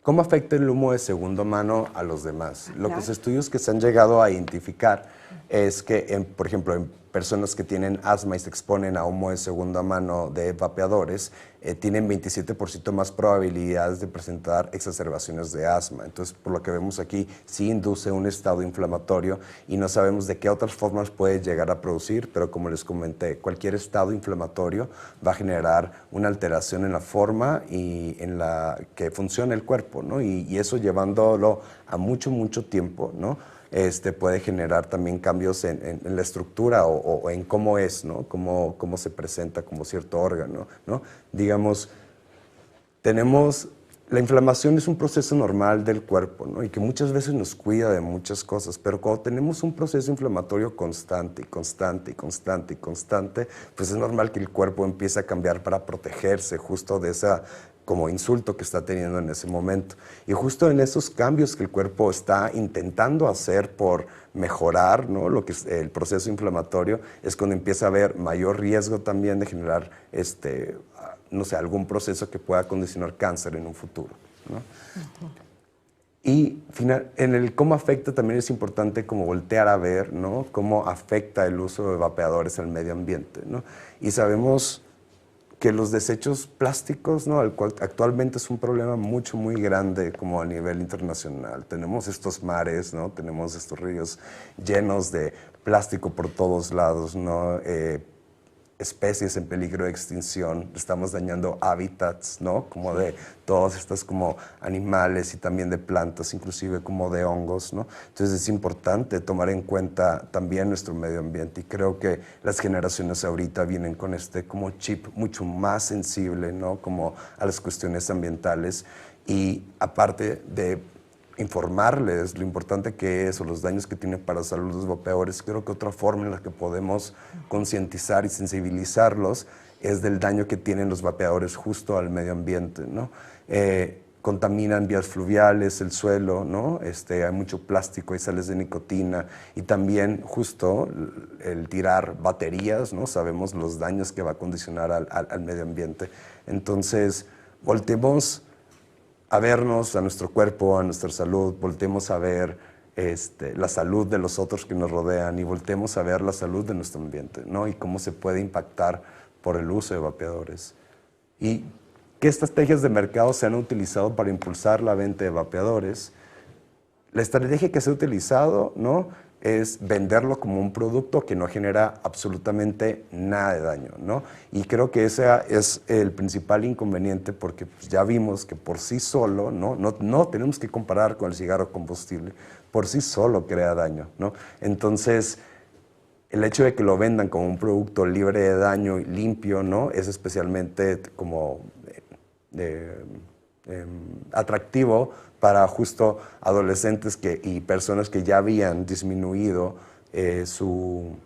¿Cómo afecta el humo de segunda mano a los demás? Los estudios que se han llegado a identificar es que, por ejemplo, en personas que tienen asma y se exponen a humo de segunda mano de vapeadores, tienen 27% más probabilidades de presentar exacerbaciones de asma. Entonces, por lo que vemos aquí, sí induce un estado inflamatorio y no sabemos de qué otras formas puede llegar a producir, pero como les comenté, cualquier estado inflamatorio va a generar una alteración en la forma y en la que funciona el cuerpo, ¿no? Y eso llevándolo a mucho tiempo, ¿no? Puede generar también cambios en la estructura o en cómo es, ¿no? Cómo se presenta como cierto órgano, ¿no? Digamos, la inflamación es un proceso normal del cuerpo, ¿no? Y que muchas veces nos cuida de muchas cosas, pero cuando tenemos un proceso inflamatorio constante, pues es normal que el cuerpo empiece a cambiar para protegerse justo de esa como insulto que está teniendo en ese momento. Y justo en esos cambios que el cuerpo está intentando hacer por mejorar, ¿no? Lo que es el proceso inflamatorio, es cuando empieza a haber mayor riesgo también de generar, no sé, algún proceso que pueda condicionar cáncer en un futuro, ¿no? Y en el cómo afecta también es importante como voltear a ver, ¿no? Cómo afecta el uso de vapeadores al medio ambiente, ¿no? Y sabemos que los desechos plásticos, ¿no? Actualmente es un problema muy grande como a nivel internacional. Tenemos estos mares, ¿no? Tenemos estos ríos llenos de plástico por todos lados, ¿no? Especies en peligro de extinción, estamos dañando hábitats, ¿no? Como de todos estos como animales y también de plantas, inclusive como de hongos, ¿no? Entonces es importante tomar en cuenta también nuestro medio ambiente y creo que las generaciones ahorita vienen con como chip mucho más sensible, ¿no? Como a las cuestiones ambientales y aparte de informarles lo importante que es o los daños que tiene para la salud los vapeadores, creo que otra forma en la que podemos concientizar y sensibilizarlos es del daño que tienen los vapeadores justo al medio ambiente, ¿no? Contaminan vías fluviales, el suelo, ¿no? Hay mucho plástico, hay sales de nicotina y también justo el tirar baterías, ¿no? Sabemos los daños que va a condicionar al medio ambiente. Entonces, volteemos a vernos, a nuestro cuerpo, a nuestra salud, voltemos a ver la salud de los otros que nos rodean y voltemos a ver la salud de nuestro ambiente, ¿no? Y cómo se puede impactar por el uso de vapeadores. Y qué estrategias de mercado se han utilizado para impulsar la venta de vapeadores. La estrategia que se ha utilizado, ¿no? Es venderlo como un producto que no genera absolutamente nada de daño, ¿no? Y creo que ese es el principal inconveniente porque pues, ya vimos que por sí solo, no tenemos que comparar con el cigarro combustible, por sí solo crea daño, ¿no? Entonces, el hecho de que lo vendan como un producto libre de daño y limpio, ¿no? Es especialmente como atractivo para justo adolescentes y personas que ya habían disminuido su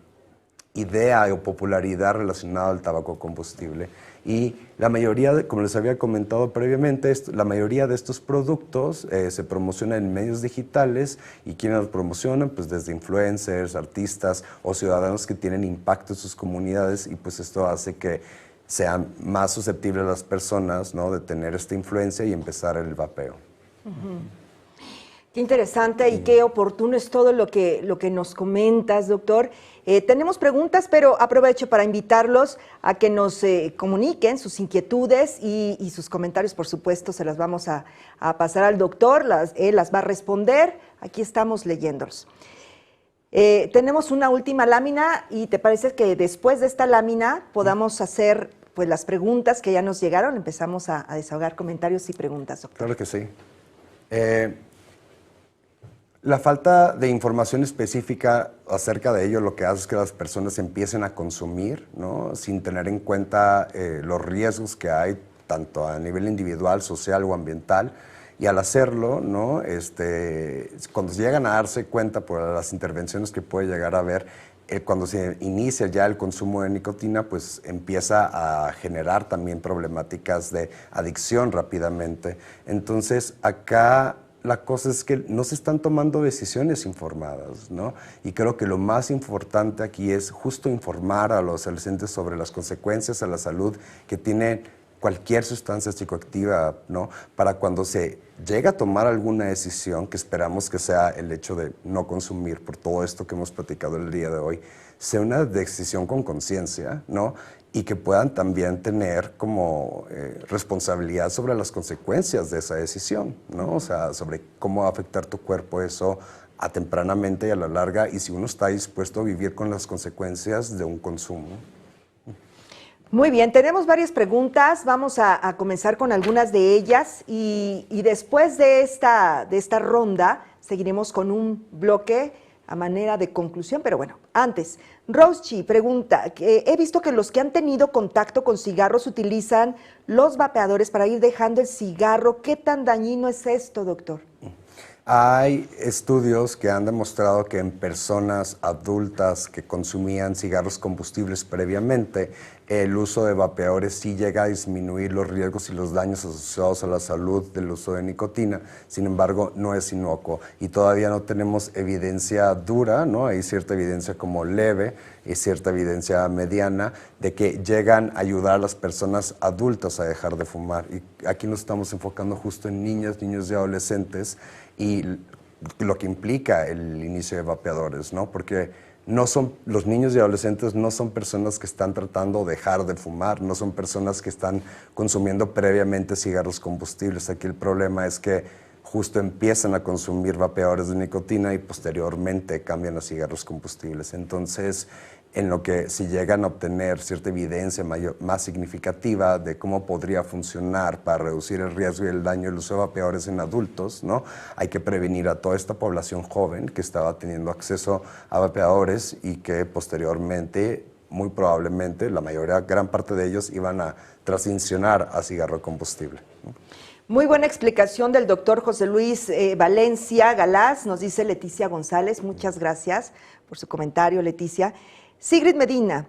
idea o popularidad relacionada al tabaco combustible. Y la mayoría, como les había comentado previamente, la mayoría de estos productos se promocionan en medios digitales y quienes los promocionan, pues desde influencers, artistas o ciudadanos que tienen impacto en sus comunidades y pues esto hace que sean más susceptibles las personas, ¿no? De tener esta influencia y empezar el vapeo. Qué interesante y qué oportuno es todo lo que nos comentas, doctor. Tenemos preguntas, pero aprovecho para invitarlos a que nos comuniquen sus inquietudes y sus comentarios, por supuesto, se las vamos a pasar al doctor, él las va a responder. Aquí estamos leyéndolos. Tenemos una última lámina y ¿te parece que después de esta lámina podamos hacer pues las preguntas que ya nos llegaron? Empezamos a desahogar comentarios y preguntas, doctor. Claro que sí. La falta de información específica acerca de ello lo que hace es que las personas empiecen a consumir, ¿no? Sin tener en cuenta los riesgos que hay, tanto a nivel individual, social o ambiental. Y al hacerlo, ¿no? Cuando se llegan a darse cuenta por las intervenciones que puede llegar a haber, cuando se inicia ya el consumo de nicotina, pues empieza a generar también problemáticas de adicción rápidamente. Entonces, acá la cosa es que no se están tomando decisiones informadas, ¿no? Y creo que lo más importante aquí es justo informar a los adolescentes sobre las consecuencias a la salud que tiene cualquier sustancia psicoactiva, ¿no? Para cuando se llega a tomar alguna decisión, que esperamos que sea el hecho de no consumir por todo esto que hemos platicado el día de hoy, sea una decisión con conciencia, ¿no? Y que puedan también tener como responsabilidad sobre las consecuencias de esa decisión, ¿no? O sea, sobre cómo va a afectar tu cuerpo eso a tempranamente y a la larga, y si uno está dispuesto a vivir con las consecuencias de un consumo. Muy bien, tenemos varias preguntas, vamos a comenzar con algunas de ellas y después de esta ronda seguiremos con un bloque a manera de conclusión, pero bueno, antes, Roschi pregunta, he visto que los que han tenido contacto con cigarros utilizan los vapeadores para ir dejando el cigarro. ¿Qué tan dañino es esto, doctor? Hay estudios que han demostrado que en personas adultas que consumían cigarros combustibles previamente, el uso de vapeadores sí llega a disminuir los riesgos y los daños asociados a la salud del uso de nicotina. Sin embargo, no es inocuo y todavía no tenemos evidencia dura, ¿no? Hay cierta evidencia como leve y cierta evidencia mediana de que llegan a ayudar a las personas adultas a dejar de fumar. Y aquí nos estamos enfocando justo en niños y adolescentes y lo que implica el inicio de vapeadores, ¿no? Porque los niños y adolescentes no son personas que están tratando de dejar de fumar, no son personas que están consumiendo previamente cigarros combustibles. Aquí el problema es que justo empiezan a consumir vapeadores de nicotina y posteriormente cambian a cigarros combustibles. Entonces, en lo que si llegan a obtener cierta evidencia más significativa de cómo podría funcionar para reducir el riesgo y el daño del uso de vapeadores en adultos, ¿no? Hay que prevenir a toda esta población joven que estaba teniendo acceso a vapeadores y que posteriormente, muy probablemente, la mayoría, gran parte de ellos iban a transicionar a cigarro combustible, ¿no? Muy buena explicación del doctor José Luis Valencia Galás, nos dice Leticia González. Muchas gracias por su comentario, Leticia. Sigrid Medina,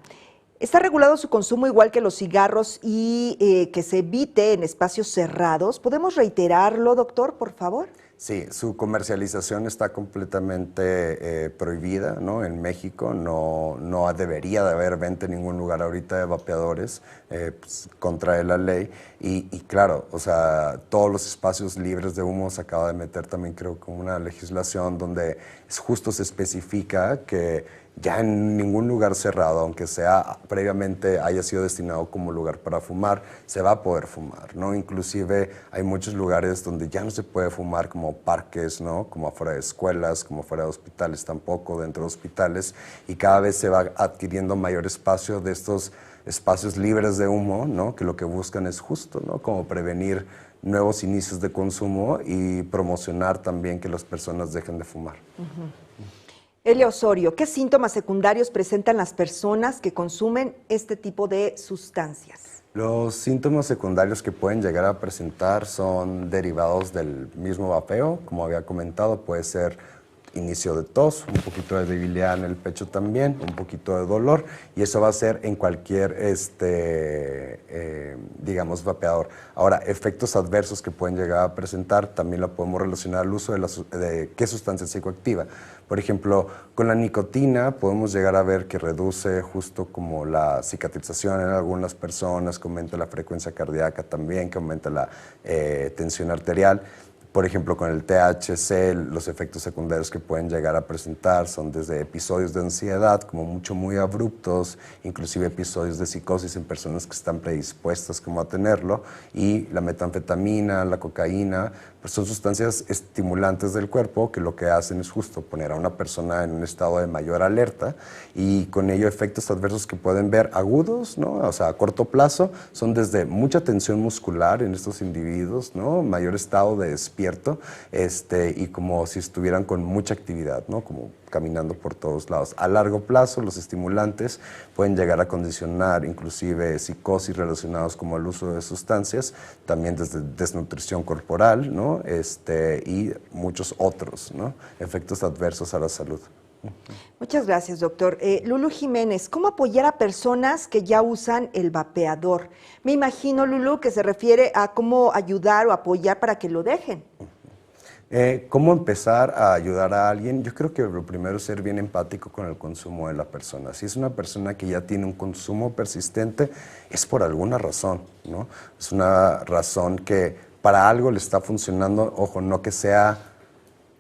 ¿está regulado su consumo igual que los cigarros y que se evite en espacios cerrados? ¿Podemos reiterarlo, doctor, por favor? Sí, su comercialización está completamente prohibida, ¿no? En México no debería de haber venta en ningún lugar ahorita de vapeadores, pues, contrae la ley. Y claro, o sea, todos los espacios libres de humo se acaba de meter también, creo, con una legislación donde justo se especifica que ya en ningún lugar cerrado, aunque sea previamente haya sido destinado como lugar para fumar, se va a poder fumar, ¿no? Inclusive hay muchos lugares donde ya no se puede fumar, como parques, ¿no? Como afuera de escuelas, como afuera de hospitales tampoco, dentro de hospitales, y cada vez se va adquiriendo mayor espacio de estos espacios libres de humo, ¿no? Que lo que buscan es justo, ¿no? Como prevenir nuevos inicios de consumo y promocionar también que las personas dejen de fumar. Elia Osorio, ¿qué síntomas secundarios presentan las personas que consumen este tipo de sustancias? Los síntomas secundarios que pueden llegar a presentar son derivados del mismo vapeo, como había comentado, puede ser inicio de tos, un poquito de debilidad en el pecho también, un poquito de dolor, y eso va a ser en cualquier, digamos, vapeador. Ahora, efectos adversos que pueden llegar a presentar también lo podemos relacionar al uso de qué sustancia psicoactiva. Por ejemplo, con la nicotina podemos llegar a ver que reduce justo como la cicatrización en algunas personas, que aumenta la frecuencia cardíaca también, que aumenta la tensión arterial. Por ejemplo, con el THC, los efectos secundarios que pueden llegar a presentar son desde episodios de ansiedad, como muy abruptos, inclusive episodios de psicosis en personas que están predispuestas como a tenerlo, y la metanfetamina, la cocaína, pues son sustancias estimulantes del cuerpo que lo que hacen es justo poner a una persona en un estado de mayor alerta y con ello efectos adversos que pueden ver agudos, ¿no? O sea, a corto plazo son desde mucha tensión muscular en estos individuos, ¿no? Mayor estado de despierto y como si estuvieran con mucha actividad, ¿no? Como caminando por todos lados. A largo plazo, los estimulantes pueden llegar a condicionar inclusive psicosis relacionados como el uso de sustancias, también desde desnutrición corporal, ¿no? Y muchos otros, ¿no? Efectos adversos a la salud. Muchas gracias, doctor. Lulu Jiménez, ¿cómo apoyar a personas que ya usan el vapeador? Me imagino, Lulu, que se refiere a cómo ayudar o apoyar para que lo dejen. ¿Cómo empezar a ayudar a alguien? Yo creo que lo primero es ser bien empático con el consumo de la persona. Si es una persona que ya tiene un consumo persistente, es por alguna razón, ¿no? Es una razón que para algo le está funcionando, ojo, no que sea,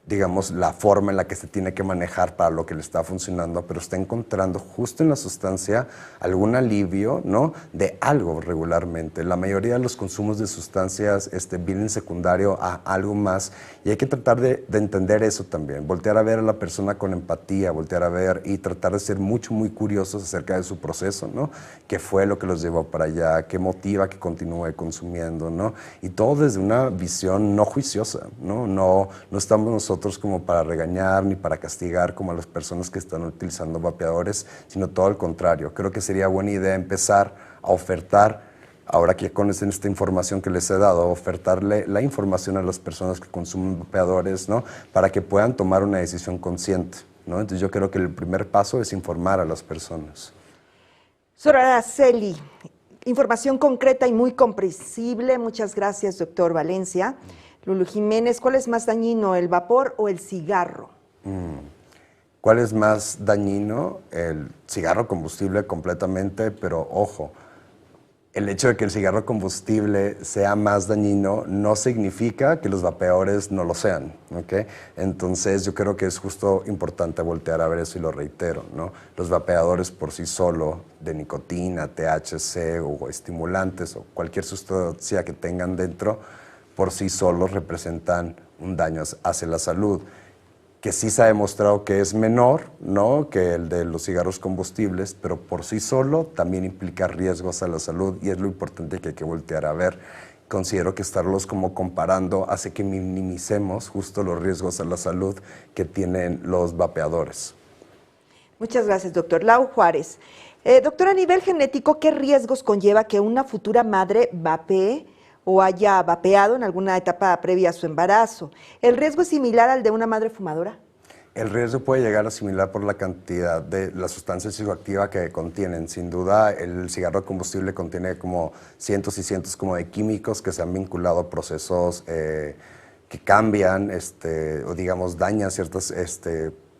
digamos, la forma en la que se tiene que manejar para lo que le está funcionando, pero está encontrando justo en la sustancia algún alivio, ¿no? De algo regularmente. La mayoría de los consumos de sustancias vienen secundario a algo más y hay que tratar de entender eso también, voltear a ver a la persona con empatía, voltear a ver y tratar de ser muy curiosos acerca de su proceso, ¿no? ¿Qué fue lo que los llevó para allá? ¿Qué motiva que continúe consumiendo, ¿no? Y todo desde una visión no juiciosa, ¿no? No estamos nosotros como para regañar ni para castigar como a las personas que están utilizando vapeadores, sino todo al contrario. Creo que sería buena idea empezar a ofertar, ahora que ya conocen esta información que les he dado, ofertarle la información a las personas que consumen vapeadores, ¿no? Para que puedan tomar una decisión consciente, ¿no? Entonces yo creo que el primer paso es informar a las personas. Soraya Araceli, información concreta y muy comprensible. Muchas gracias, doctor Valencia. Lulu Jiménez, ¿cuál es más dañino, el vapor o el cigarro? ¿Cuál es más dañino? El cigarro combustible completamente, pero ojo, el hecho de que el cigarro combustible sea más dañino no significa que los vapeadores no lo sean, ¿ok? Entonces yo creo que es justo importante voltear a ver eso y lo reitero, ¿no? Los vapeadores por sí solo, de nicotina, THC o estimulantes o cualquier sustancia que tengan dentro, por sí solos representan un daño hacia la salud, que sí se ha demostrado que es menor, ¿no? Que el de los cigarros combustibles, pero por sí solo también implica riesgos a la salud y es lo importante que hay que voltear a ver. Considero que estarlos como comparando hace que minimicemos justo los riesgos a la salud que tienen los vapeadores. Muchas gracias, doctor. Lau Juárez. Doctor, a nivel genético, ¿qué riesgos conlleva que una futura madre vapee o haya vapeado en alguna etapa previa a su embarazo? ¿El riesgo es similar al de una madre fumadora? El riesgo puede llegar a similar por la cantidad de la sustancia psicoactiva que contienen. Sin duda, el cigarro combustible contiene como cientos y cientos como de químicos que se han vinculado a procesos que cambian o digamos dañan ciertos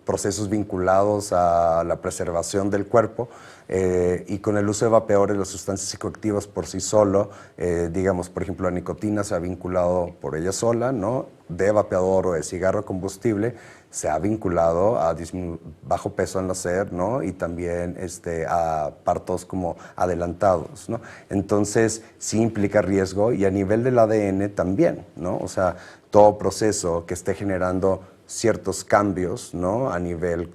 procesos vinculados a la preservación del cuerpo. Y con el uso de vapeadores, las sustancias psicoactivas por sí solo, digamos, por ejemplo, la nicotina se ha vinculado por ella sola, ¿no? De vapeador o de cigarro combustible, se ha vinculado a bajo peso al nacer, ¿no? Y también a partos como adelantados, ¿no? Entonces, sí implica riesgo y a nivel del ADN también, ¿no? O sea, todo proceso que esté generando ciertos cambios, ¿no? A nivel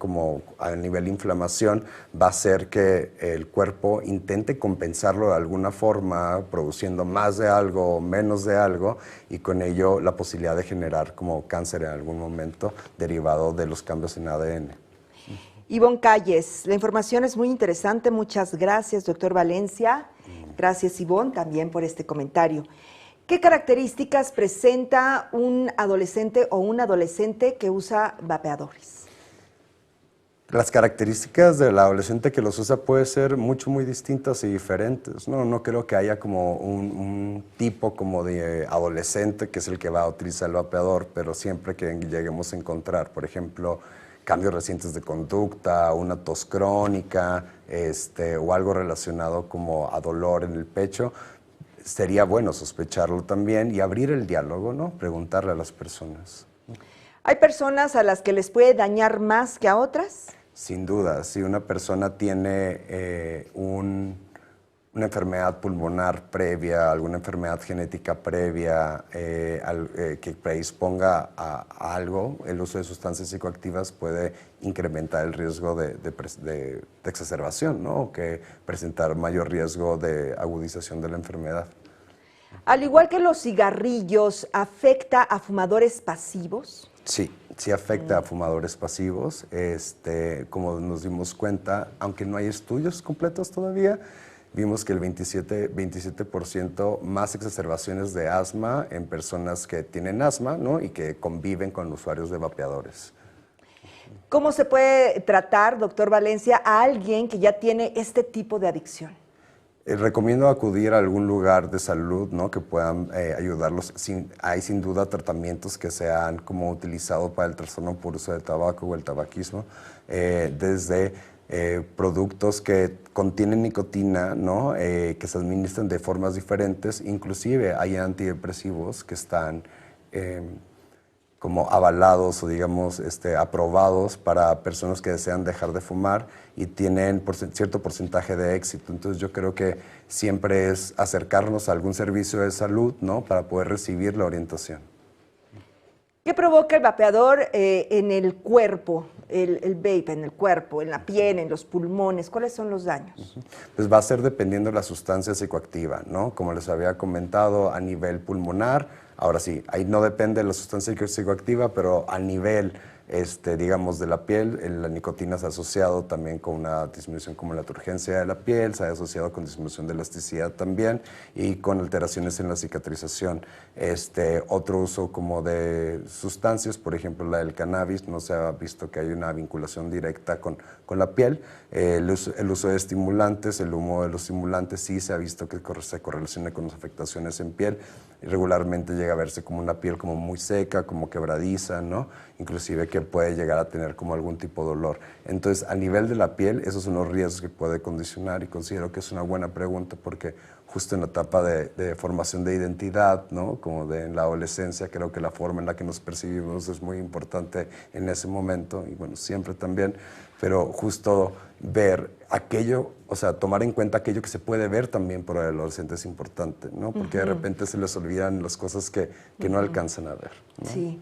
inflamación, va a hacer que el cuerpo intente compensarlo de alguna forma, produciendo más de algo o menos de algo, y con ello la posibilidad de generar como cáncer en algún momento derivado de los cambios en ADN. Ivonne Calles, la información es muy interesante. Muchas gracias, doctor Valencia. Gracias, Ivonne, también por este comentario. ¿Qué características presenta un adolescente o un adolescente que usa vapeadores? Las características del adolescente que los usa pueden ser muy distintas y diferentes, ¿no? No creo que haya como un tipo como de adolescente que es el que va a utilizar el vapeador, pero siempre que lleguemos a encontrar, por ejemplo, cambios recientes de conducta, una tos crónica, o algo relacionado como a dolor en el pecho, sería bueno sospecharlo también y abrir el diálogo, ¿no? Preguntarle a las personas. ¿Hay personas a las que les puede dañar más que a otras? Sin duda, si una persona tiene una enfermedad pulmonar previa, alguna enfermedad genética previa que predisponga a algo, el uso de sustancias psicoactivas puede incrementar el riesgo de exacerbación, ¿no? O que presentar mayor riesgo de agudización de la enfermedad. Al igual que los cigarrillos, ¿afecta a fumadores pasivos? Sí, sí afecta a fumadores pasivos. Como nos dimos cuenta, aunque no hay estudios completos todavía, vimos que el 27% más exacerbaciones de asma en personas que tienen asma, ¿no? Y que conviven con usuarios de vapeadores. ¿Cómo se puede tratar, doctor Valencia, a alguien que ya tiene este tipo de adicción? Recomiendo acudir a algún lugar de salud, ¿no? Que puedan ayudarlos. Hay sin duda tratamientos que se han como utilizado para el trastorno por uso del tabaco o el tabaquismo, desde productos que contienen nicotina, ¿no? Que se administran de formas diferentes. Inclusive hay antidepresivos que están como avalados o digamos aprobados para personas que desean dejar de fumar y tienen cierto porcentaje de éxito. Entonces yo creo que siempre es acercarnos a algún servicio de salud, ¿no? Para poder recibir la orientación. ¿Qué provoca el vapeador en el cuerpo, el vape en el cuerpo, en la piel, en los pulmones? ¿Cuáles son los daños? Pues va a ser dependiendo de la sustancia psicoactiva, ¿no? Como les había comentado, a nivel pulmonar, ahora sí, ahí no depende de la sustancia psicoactiva, pero a nivel, digamos, de la piel, la nicotina se ha asociado también con una disminución como la turgencia de la piel, se ha asociado con disminución de elasticidad también y con alteraciones en la cicatrización. Otro uso como de sustancias, por ejemplo la del cannabis, no se ha visto que hay una vinculación directa con la piel. El uso de estimulantes, el humo de los estimulantes sí se ha visto que se correlaciona con las afectaciones en piel. Y regularmente llega a verse como una piel como muy seca, como quebradiza, ¿no? Inclusive que puede llegar a tener como algún tipo de dolor. Entonces, a nivel de la piel, esos son los riesgos que puede condicionar y considero que es una buena pregunta porque justo en la etapa de formación de identidad, ¿no? Como en la adolescencia, creo que la forma en la que nos percibimos es muy importante en ese momento y bueno, siempre también, pero justo ver aquello, o sea, tomar en cuenta aquello que se puede ver también por el adolescente es importante, ¿no? Porque de repente se les olvidan las cosas que no alcanzan a ver, ¿no? Sí.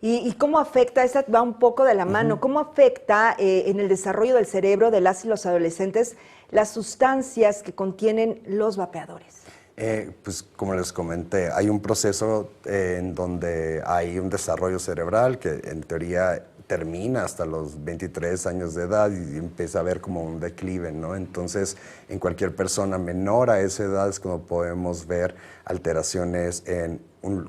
¿Y cómo afecta, esa va un poco de la mano, cómo afecta en el desarrollo del cerebro de las y los adolescentes las sustancias que contienen los vapeadores? Pues como les comenté, hay un proceso en donde hay un desarrollo cerebral que en teoría termina hasta los 23 años de edad y empieza a haber como un declive, ¿no? Entonces, en cualquier persona menor a esa edad es como podemos ver alteraciones en,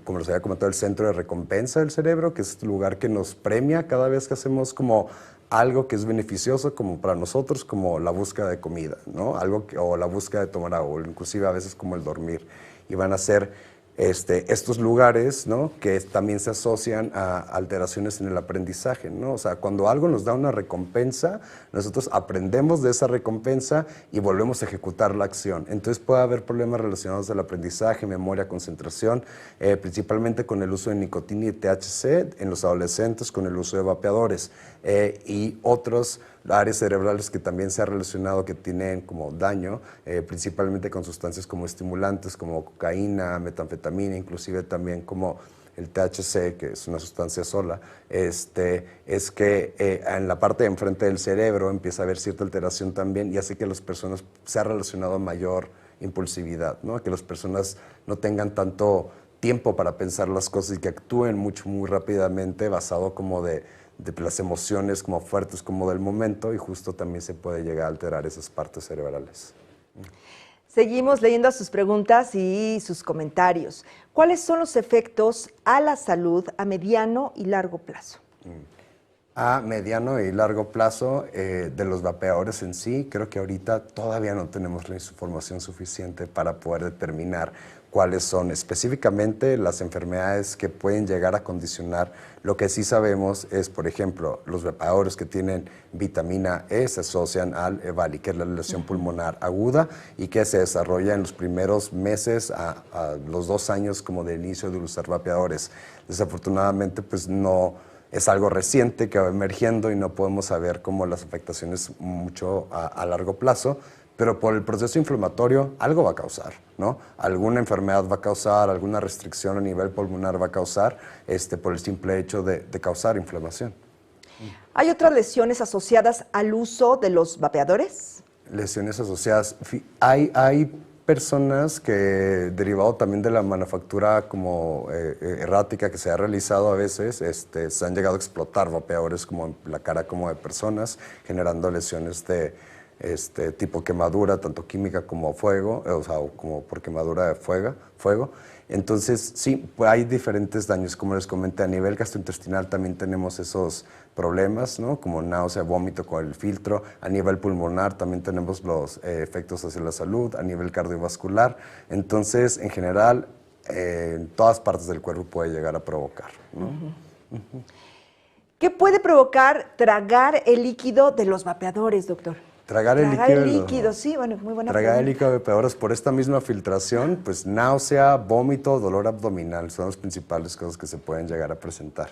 como les había comentado, el centro de recompensa del cerebro, que es el lugar que nos premia cada vez que hacemos como algo que es beneficioso como para nosotros, como la búsqueda de comida, ¿no? O la búsqueda de tomar agua, o inclusive a veces como el dormir. Y van a ser estos lugares, ¿no? Que también se asocian a alteraciones en el aprendizaje, ¿no? O sea, cuando algo nos da una recompensa, nosotros aprendemos de esa recompensa y volvemos a ejecutar la acción. Entonces puede haber problemas relacionados al aprendizaje, memoria, concentración, principalmente con el uso de nicotina y THC en los adolescentes, con el uso de vapeadores y otros áreas cerebrales que también se ha relacionado que tienen como daño, principalmente con sustancias como estimulantes, como cocaína, metanfetamina, inclusive también como el THC, que es una sustancia sola, es que en la parte de enfrente del cerebro empieza a haber cierta alteración también y hace que las personas se ha relacionado a mayor impulsividad, ¿no? Que las personas no tengan tanto tiempo para pensar las cosas y que actúen muy rápidamente basado como de las emociones como fuertes como del momento y justo también se puede llegar a alterar esas partes cerebrales. Seguimos leyendo sus preguntas y sus comentarios. ¿Cuáles son los efectos a la salud a mediano y largo plazo? A mediano y largo plazo de los vapeadores en sí, creo que ahorita todavía no tenemos la información suficiente para poder determinar cuáles son específicamente las enfermedades que pueden llegar a condicionar. Lo que sí sabemos es, por ejemplo, los vapeadores que tienen vitamina E se asocian al EVALI, que es la lesión pulmonar aguda y que se desarrolla en los primeros meses a los 2 años como de inicio de usar vapeadores. Desafortunadamente, pues no es algo reciente que va emergiendo y no podemos saber cómo las afectaciones mucho a largo plazo, pero por el proceso inflamatorio algo va a causar, ¿no? Alguna enfermedad va a causar, alguna restricción a nivel pulmonar va a causar, por el simple hecho de causar inflamación. ¿Hay otras lesiones asociadas al uso de los vapeadores? Lesiones asociadas. Hay personas que, derivado también de la manufactura como errática que se ha realizado a veces, se han llegado a explotar vapeadores como en la cara como de personas, generando lesiones de tipo quemadura, tanto química como fuego, o sea, como por quemadura de fuego. Entonces, sí, pues hay diferentes daños, como les comenté, a nivel gastrointestinal también tenemos esos problemas, ¿no? Como náusea, vómito con el filtro. A nivel pulmonar también tenemos los efectos hacia la salud, a nivel cardiovascular. Entonces, en general, en todas partes del cuerpo puede llegar a provocar, ¿no? ¿Qué puede provocar tragar el líquido de los vapeadores, doctor? Tragar el líquido, sí, bueno, muy buena Tragar el pregunta. líquido de vapeadores por esta misma filtración, pues náusea, vómito, dolor abdominal son las principales cosas que se pueden llegar a presentar.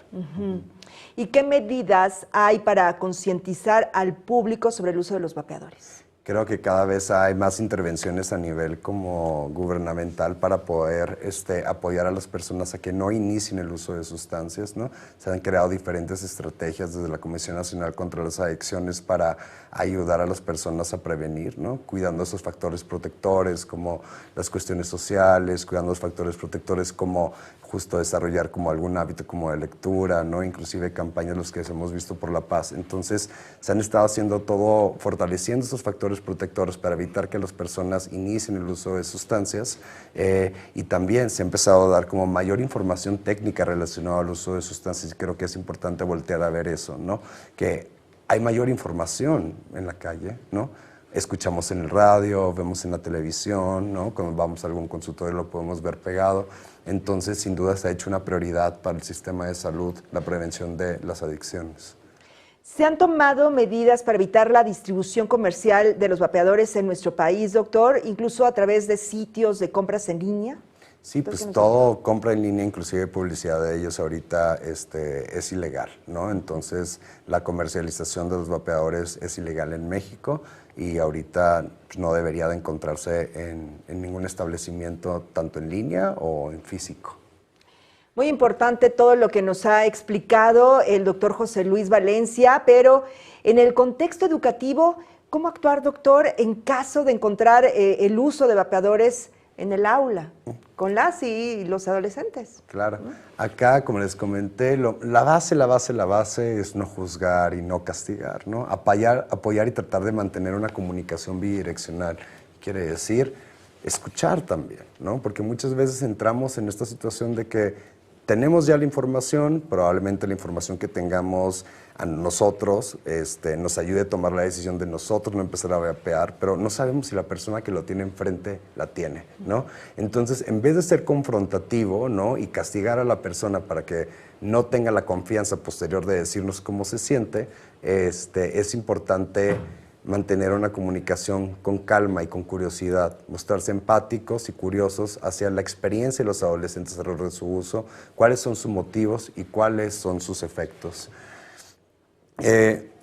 ¿Y qué medidas hay para concientizar al público sobre el uso de los vapeadores? Creo que cada vez hay más intervenciones a nivel como gubernamental para poder apoyar a las personas a que no inicien el uso de sustancias, ¿no? Se han creado diferentes estrategias desde la Comisión Nacional contra las Adicciones para ayudar a las personas a prevenir, ¿no? Cuidando esos factores protectores como las cuestiones sociales, cuidando los factores protectores como justo desarrollar como algún hábito como de lectura, ¿no? Inclusive campañas los que hemos visto por la paz. Entonces se han estado haciendo todo, fortaleciendo esos factores protectores para evitar que las personas inicien el uso de sustancias y también se ha empezado a dar como mayor información técnica relacionada al uso de sustancias y creo que es importante voltear a ver eso, ¿no? Que hay mayor información en la calle, ¿no? Escuchamos en el radio, vemos en la televisión, ¿no? Cuando vamos a algún consultorio lo podemos ver pegado. Entonces, sin duda, se ha hecho una prioridad para el sistema de salud la prevención de las adicciones. ¿Se han tomado medidas para evitar la distribución comercial de los vapeadores en nuestro país, doctor, incluso a través de sitios de compras en línea? Sí, pues todo compra en línea, inclusive publicidad de ellos ahorita es ilegal, ¿no? Entonces, la comercialización de los vapeadores es ilegal en México y ahorita no debería de encontrarse en ningún establecimiento, tanto en línea o en físico. Muy importante todo lo que nos ha explicado el doctor José Luis Valencia, pero en el contexto educativo, ¿cómo actuar, doctor, en caso de encontrar el uso de vapeadores en el aula, con las y los adolescentes? Claro. Acá, como les comenté, la base es no juzgar y no castigar, ¿no? Apoyar y tratar de mantener una comunicación bidireccional. Quiere decir, escuchar también, ¿no? Porque muchas veces entramos en esta situación de que tenemos ya la información, probablemente la información que tengamos a nosotros nos ayude a tomar la decisión de nosotros no empezar a vapear, pero no sabemos si la persona que lo tiene enfrente la tiene, ¿no? Entonces, en vez de ser confrontativo, ¿no? Y castigar a la persona para que no tenga la confianza posterior de decirnos cómo se siente, es importante mantener una comunicación con calma y con curiosidad, mostrarse empáticos y curiosos hacia la experiencia de los adolescentes alrededor de su uso, cuáles son sus motivos y cuáles son sus efectos.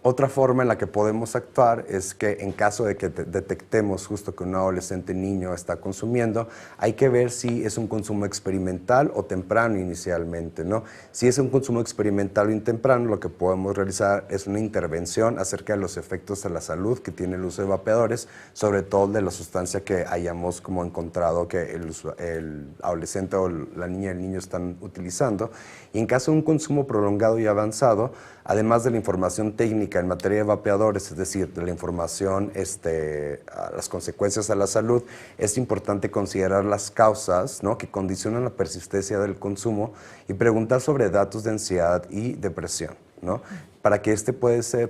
Otra forma en la que podemos actuar es que en caso de que detectemos justo que un adolescente niño está consumiendo, hay que ver si es un consumo experimental o temprano inicialmente, ¿no? Si es un consumo experimental o temprano, lo que podemos realizar es una intervención acerca de los efectos a la salud que tiene el uso de vapeadores, sobre todo de la sustancia que hayamos como encontrado que el adolescente o la niña y el niño están utilizando. Y en caso de un consumo prolongado y avanzado, además de la información técnica en materia de vapeadores, es decir, de la información, a las consecuencias a la salud, es importante considerar las causas, ¿no? Que condicionan la persistencia del consumo y preguntar sobre datos de ansiedad y depresión, ¿no? Para que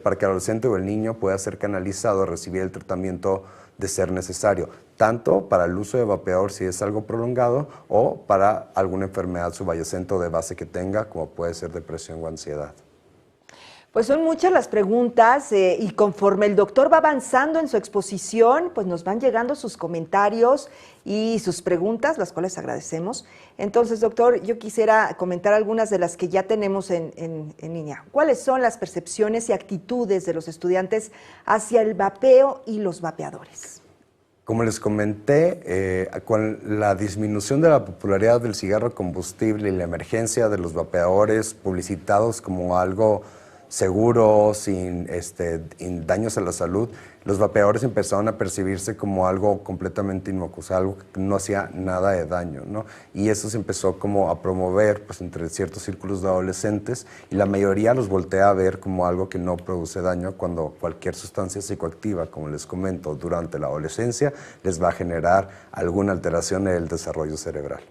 para que el adolescente o el niño pueda ser canalizado a recibir el tratamiento de ser necesario, tanto para el uso de vapeador si es algo prolongado o para alguna enfermedad subyacente o de base que tenga, como puede ser depresión o ansiedad. Pues son muchas las preguntas y conforme el doctor va avanzando en su exposición, pues nos van llegando sus comentarios y sus preguntas, las cuales agradecemos. Entonces, doctor, yo quisiera comentar algunas de las que ya tenemos en línea. ¿Cuáles son las percepciones y actitudes de los estudiantes hacia el vapeo y los vapeadores? Como les comenté, con la disminución de la popularidad del cigarro combustible y la emergencia de los vapeadores publicitados como algo seguro, sin daños a la salud, los vapeadores empezaron a percibirse como algo completamente inocuo, o sea, algo que no hacía nada de daño, ¿no? Y eso se empezó como a promover pues, entre ciertos círculos de adolescentes y la mayoría los voltea a ver como algo que no produce daño cuando cualquier sustancia psicoactiva, como les comento, durante la adolescencia les va a generar alguna alteración en el desarrollo cerebral.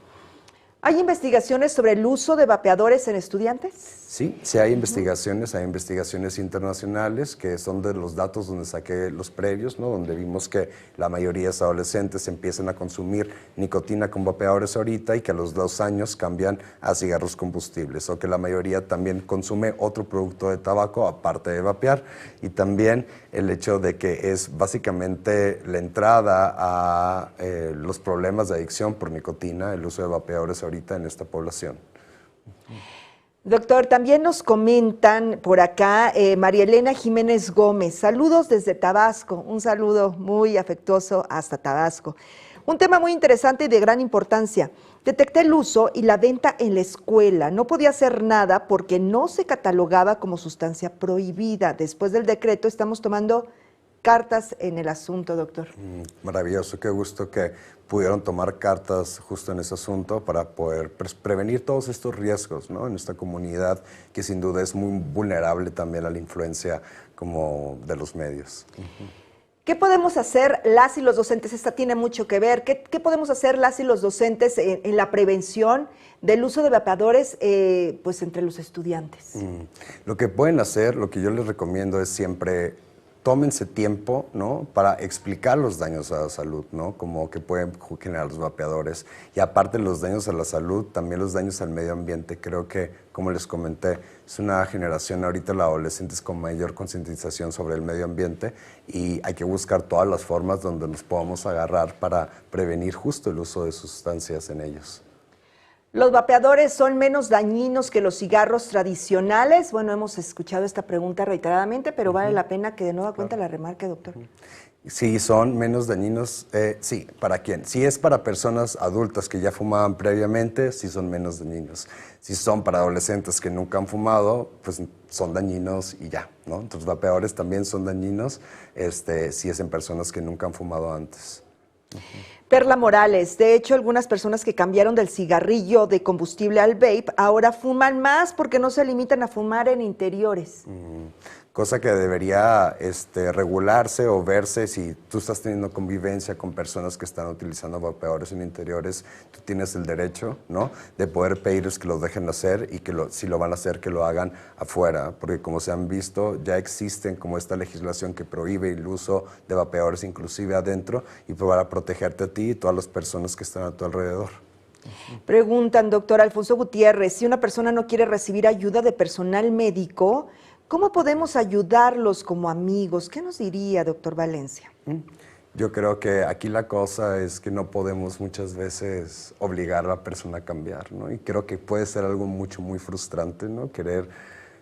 ¿Hay investigaciones sobre el uso de vapeadores en estudiantes? Sí, sí hay investigaciones internacionales que son de los datos donde saqué los previos, ¿no? Donde vimos que la mayoría de los adolescentes empiezan a consumir nicotina con vapeadores ahorita y que a los 2 años cambian a cigarros combustibles, o que la mayoría también consume otro producto de tabaco aparte de vapear, y también el hecho de que es básicamente la entrada a los problemas de adicción por nicotina, el uso de vapeadores ahorita en esta población. Doctor, también nos comentan por acá María Elena Jiménez Gómez. Saludos desde Tabasco, un saludo muy afectuoso hasta Tabasco. Un tema muy interesante y de gran importancia. Detecté el uso y la venta en la escuela. No podía hacer nada porque no se catalogaba como sustancia prohibida. Después del decreto estamos tomando cartas en el asunto, doctor. Maravilloso, qué gusto que pudieron tomar cartas justo en ese asunto para poder prevenir todos estos riesgos, ¿no? En esta comunidad que sin duda es muy vulnerable también a la influencia como de los medios. ¿Qué podemos hacer las y los docentes? Esta tiene mucho que ver. ¿Qué podemos hacer las y los docentes en la prevención del uso de vapeadores pues entre los estudiantes? Lo que pueden hacer, lo que yo les recomiendo es siempre tómense tiempo, ¿no? Para explicar los daños a la salud, ¿no? Como que pueden generar los vapeadores. Y aparte de los daños a la salud, también los daños al medio ambiente. Creo que, como les comenté, es una generación ahorita, los adolescentes, con mayor concientización sobre el medio ambiente y hay que buscar todas las formas donde nos podamos agarrar para prevenir justo el uso de sustancias en ellos. ¿Los vapeadores son menos dañinos que los cigarros tradicionales? Bueno, hemos escuchado esta pregunta reiteradamente, pero vale la pena que de nueva cuenta la remarque, doctor. Sí, son menos dañinos. Sí, ¿para quién? Si es para personas adultas que ya fumaban previamente, sí son menos dañinos. Si son para adolescentes que nunca han fumado, pues son dañinos y ya, ¿no? Entonces, los vapeadores también son dañinos si es en personas que nunca han fumado antes. Perla Morales, de hecho, algunas personas que cambiaron del cigarrillo de combustible al vape ahora fuman más porque no se limitan a fumar en interiores. Cosa que debería regularse o verse si tú estás teniendo convivencia con personas que están utilizando vapeadores en interiores. Tú tienes el derecho, ¿no?, de poder pedirles que lo dejen hacer y que si lo van a hacer, que lo hagan afuera. Porque como se han visto, ya existen como esta legislación que prohíbe el uso de vapeadores inclusive adentro y para protegerte a ti y todas las personas que están a tu alrededor. Preguntan, doctor Alfonso Gutiérrez, si una persona no quiere recibir ayuda de personal médico, ¿cómo podemos ayudarlos como amigos? ¿Qué nos diría, doctor Valencia? Yo creo que aquí la cosa es que no podemos muchas veces obligar a la persona a cambiar, ¿no? Y creo que puede ser algo muy frustrante, ¿no? Querer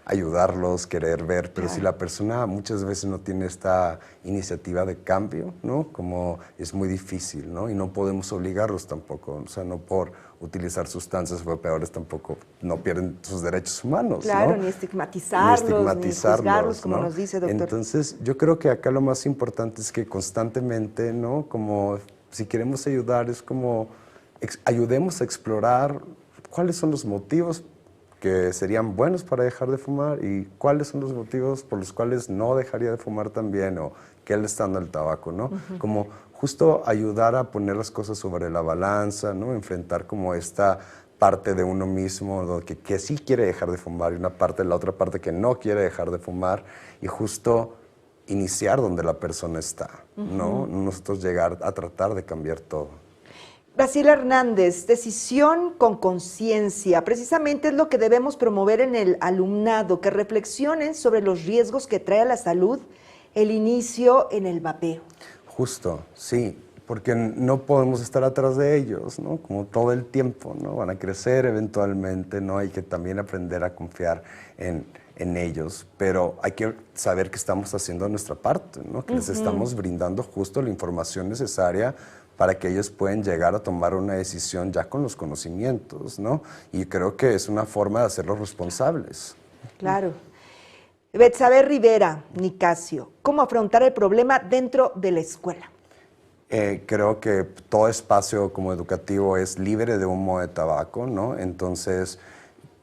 ayudarlos, querer ver, pero si la persona muchas veces no tiene esta iniciativa de cambio, ¿no? Como es muy difícil, ¿no? Y no podemos obligarlos tampoco, o sea, no por utilizar sustancias vapeadores tampoco no pierden sus derechos humanos, claro, ¿no? Ni estigmatizarlos, ni juzgarlos, como ¿no? nos dice, doctor. Entonces, yo creo que acá lo más importante es que constantemente, ¿no? Como si queremos ayudar, es como ayudemos a explorar cuáles son los motivos que serían buenos para dejar de fumar y cuáles son los motivos por los cuales no dejaría de fumar también, o qué le está dando el tabaco, ¿no? Como justo ayudar a poner las cosas sobre la balanza, ¿no? Enfrentar como esta parte de uno mismo que sí quiere dejar de fumar y la otra parte que no quiere dejar de fumar, y justo iniciar donde la persona está, ¿no? Nosotros llegar a tratar de cambiar todo. Graciela Hernández, decisión con conciencia, precisamente es lo que debemos promover en el alumnado, que reflexionen sobre los riesgos que trae a la salud el inicio en el vapeo. Justo, sí, porque no podemos estar atrás de ellos, ¿no? Como todo el tiempo, ¿no? Van a crecer eventualmente, ¿no? Hay que también aprender a confiar en en ellos, pero hay que saber que estamos haciendo nuestra parte, ¿no? Que les estamos brindando justo la información necesaria para que ellos puedan llegar a tomar una decisión ya con los conocimientos, ¿no? Y creo que es una forma de hacerlos responsables. Claro. Betsabe Rivera, Nicasio, ¿cómo afrontar el problema dentro de la escuela? Creo que todo espacio como educativo es libre de humo de tabaco, ¿no? Entonces,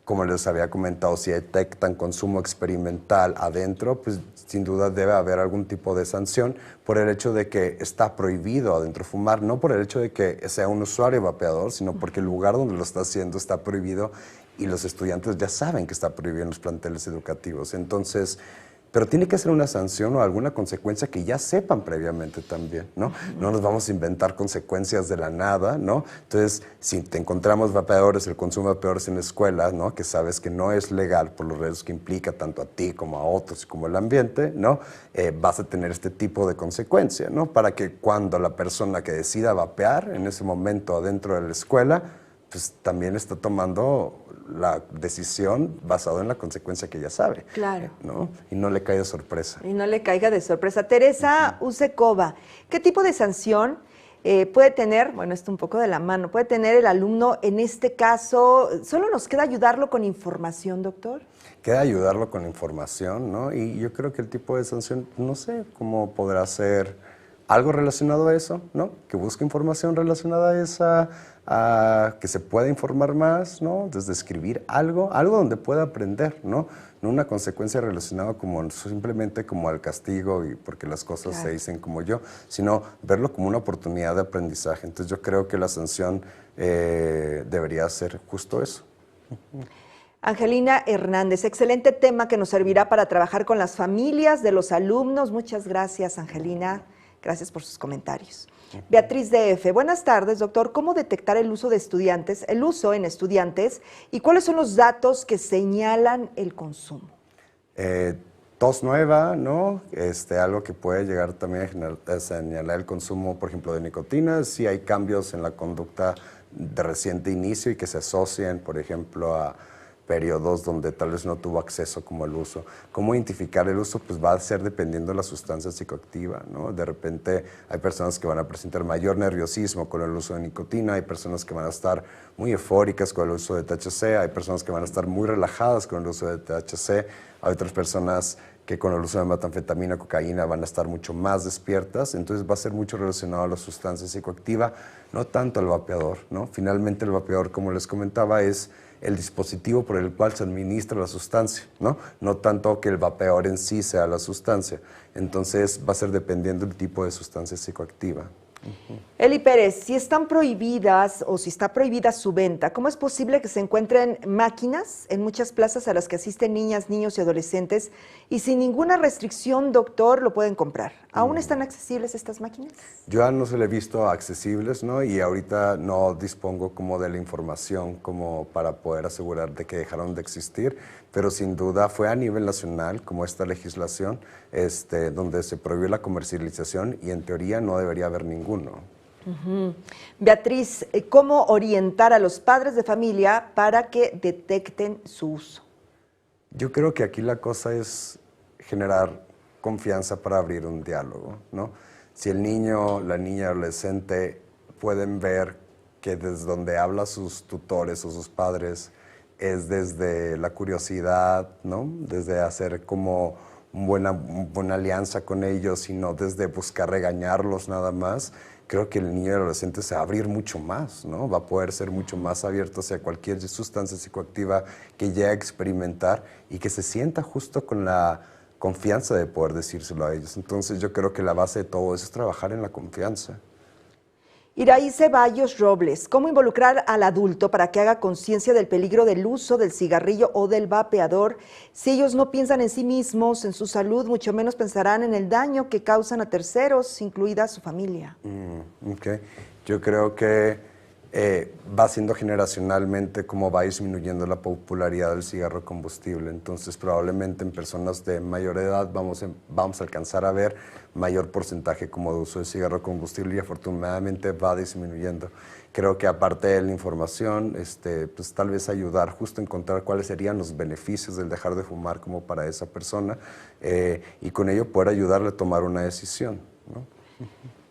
como les había comentado, si detectan consumo experimental adentro, pues sin duda debe haber algún tipo de sanción por el hecho de que está prohibido adentro fumar, no por el hecho de que sea un usuario vapeador, sino porque el lugar donde lo está haciendo está prohibido y los estudiantes ya saben que está prohibido en los planteles educativos. Entonces, pero tiene que ser una sanción o alguna consecuencia que ya sepan previamente también, ¿no? No nos vamos a inventar consecuencias de la nada, ¿no? Entonces, si te encontramos vapeadores, el consumo de vapeadores en la escuela, ¿no? Que sabes que no es legal por los riesgos que implica tanto a ti como a otros y como el ambiente, ¿no? Vas a tener este tipo de consecuencia, ¿no? Para que cuando la persona que decida vapear en ese momento adentro de la escuela, pues también está tomando la decisión basada en la consecuencia que ya sabe. Claro. ¿No? Y no le cae de sorpresa. Y no le caiga de sorpresa. Teresa Usekova, ¿qué tipo de sanción puede tener, bueno, esto un poco de la mano, puede tener el alumno en este caso? ¿Solo nos queda ayudarlo con información, doctor? Queda ayudarlo con información, ¿no? Y yo creo que el tipo de sanción, no sé cómo podrá ser algo relacionado a eso, ¿no? Que busque información relacionada a esa, a que se pueda informar más, ¿no? Desde escribir algo donde pueda aprender, ¿no? No una consecuencia relacionada como simplemente como al castigo y porque las cosas se dicen como yo, sino verlo como una oportunidad de aprendizaje. Entonces yo creo que la sanción debería ser justo eso. Angelina Hernández, excelente tema que nos servirá para trabajar con las familias de los alumnos. Muchas gracias, Angelina. Gracias por sus comentarios. Beatriz DF, buenas tardes, doctor. ¿Cómo detectar el uso en estudiantes y cuáles son los datos que señalan el consumo? Tos nueva, ¿no? Algo que puede llegar también a señalar el consumo, por ejemplo, de nicotina, si hay cambios en la conducta de reciente inicio y que se asocian, por ejemplo, a periodos donde tal vez no tuvo acceso como el uso. ¿Cómo identificar el uso? Pues va a ser dependiendo de la sustancia psicoactiva, ¿no? De repente hay personas que van a presentar mayor nerviosismo con el uso de nicotina, hay personas que van a estar muy eufóricas con el uso de THC, hay personas que van a estar muy relajadas con el uso de THC, hay otras personas que con el uso de metanfetamina, cocaína van a estar mucho más despiertas, entonces va a ser mucho relacionado a la sustancia psicoactiva, no tanto al vapeador, ¿no? Finalmente el vapeador, como les comentaba, es el dispositivo por el cual se administra la sustancia, ¿no? No tanto que el vapeador en sí sea la sustancia. Entonces va a ser dependiendo del tipo de sustancia psicoactiva. Eli Pérez, si están prohibidas o si está prohibida su venta, ¿cómo es posible que se encuentren máquinas en muchas plazas a las que asisten niñas, niños y adolescentes y sin ninguna restricción, doctor, lo pueden comprar? ¿Aún están accesibles estas máquinas? Yo ya no se le he visto accesibles, ¿no? Y ahorita no dispongo como de la información como para poder asegurar de que dejaron de existir, pero sin duda fue a nivel nacional como esta legislación donde se prohibió la comercialización y en teoría no debería haber ninguno. Beatriz, ¿cómo orientar a los padres de familia para que detecten su uso? Yo creo que aquí la cosa es generar confianza para abrir un diálogo, ¿no? Si el niño, la niña, adolescente pueden ver que desde donde habla sus tutores o sus padres es desde la curiosidad, ¿no? Desde hacer como una buena alianza con ellos y no desde buscar regañarlos nada más, creo que el niño y el adolescente se va a abrir mucho más, ¿no? Va a poder ser mucho más abierto hacia cualquier sustancia psicoactiva que llegue a experimentar y que se sienta justo con la confianza de poder decírselo a ellos. Entonces yo creo que la base de todo eso es trabajar en la confianza. Iraí Ceballos Robles, ¿cómo involucrar al adulto para que haga conciencia del peligro del uso del cigarrillo o del vapeador? Si ellos no piensan en sí mismos, en su salud, mucho menos pensarán en el daño que causan a terceros, incluida su familia. Okay. Yo creo que va siendo generacionalmente como va disminuyendo la popularidad del cigarro combustible. Entonces probablemente en personas de mayor edad vamos a alcanzar a ver mayor porcentaje como de uso de cigarro combustible y afortunadamente va disminuyendo. Creo que aparte de la información, pues tal vez ayudar justo a encontrar cuáles serían los beneficios del dejar de fumar como para esa persona y con ello poder ayudarle a tomar una decisión, ¿no?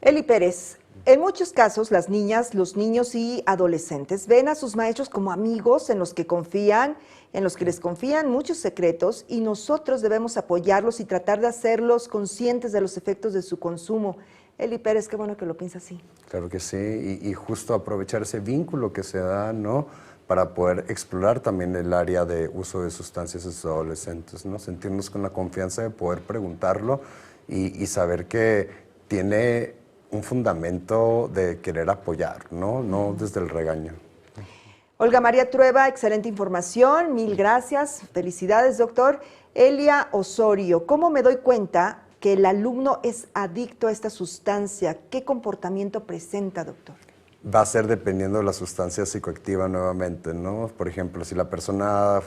Eli Pérez, en muchos casos las niñas, los niños y adolescentes ven a sus maestros como amigos en los que confían, en los que les confían muchos secretos y nosotros debemos apoyarlos y tratar de hacerlos conscientes de los efectos de su consumo. Eli Pérez, qué bueno que lo piensa así. Claro que sí, y justo aprovechar ese vínculo que se da, ¿no?, para poder explorar también el área de uso de sustancias en sus adolescentes, ¿no? Sentirnos con la confianza de poder preguntarlo y saber que tiene un fundamento de querer apoyar, ¿no? No desde el regaño. Olga María Trueba, excelente información, mil gracias, felicidades, doctor. Elia Osorio, ¿cómo me doy cuenta que el alumno es adicto a esta sustancia? ¿Qué comportamiento presenta, doctor? Va a ser dependiendo de la sustancia psicoactiva nuevamente, ¿no? Por ejemplo, si la persona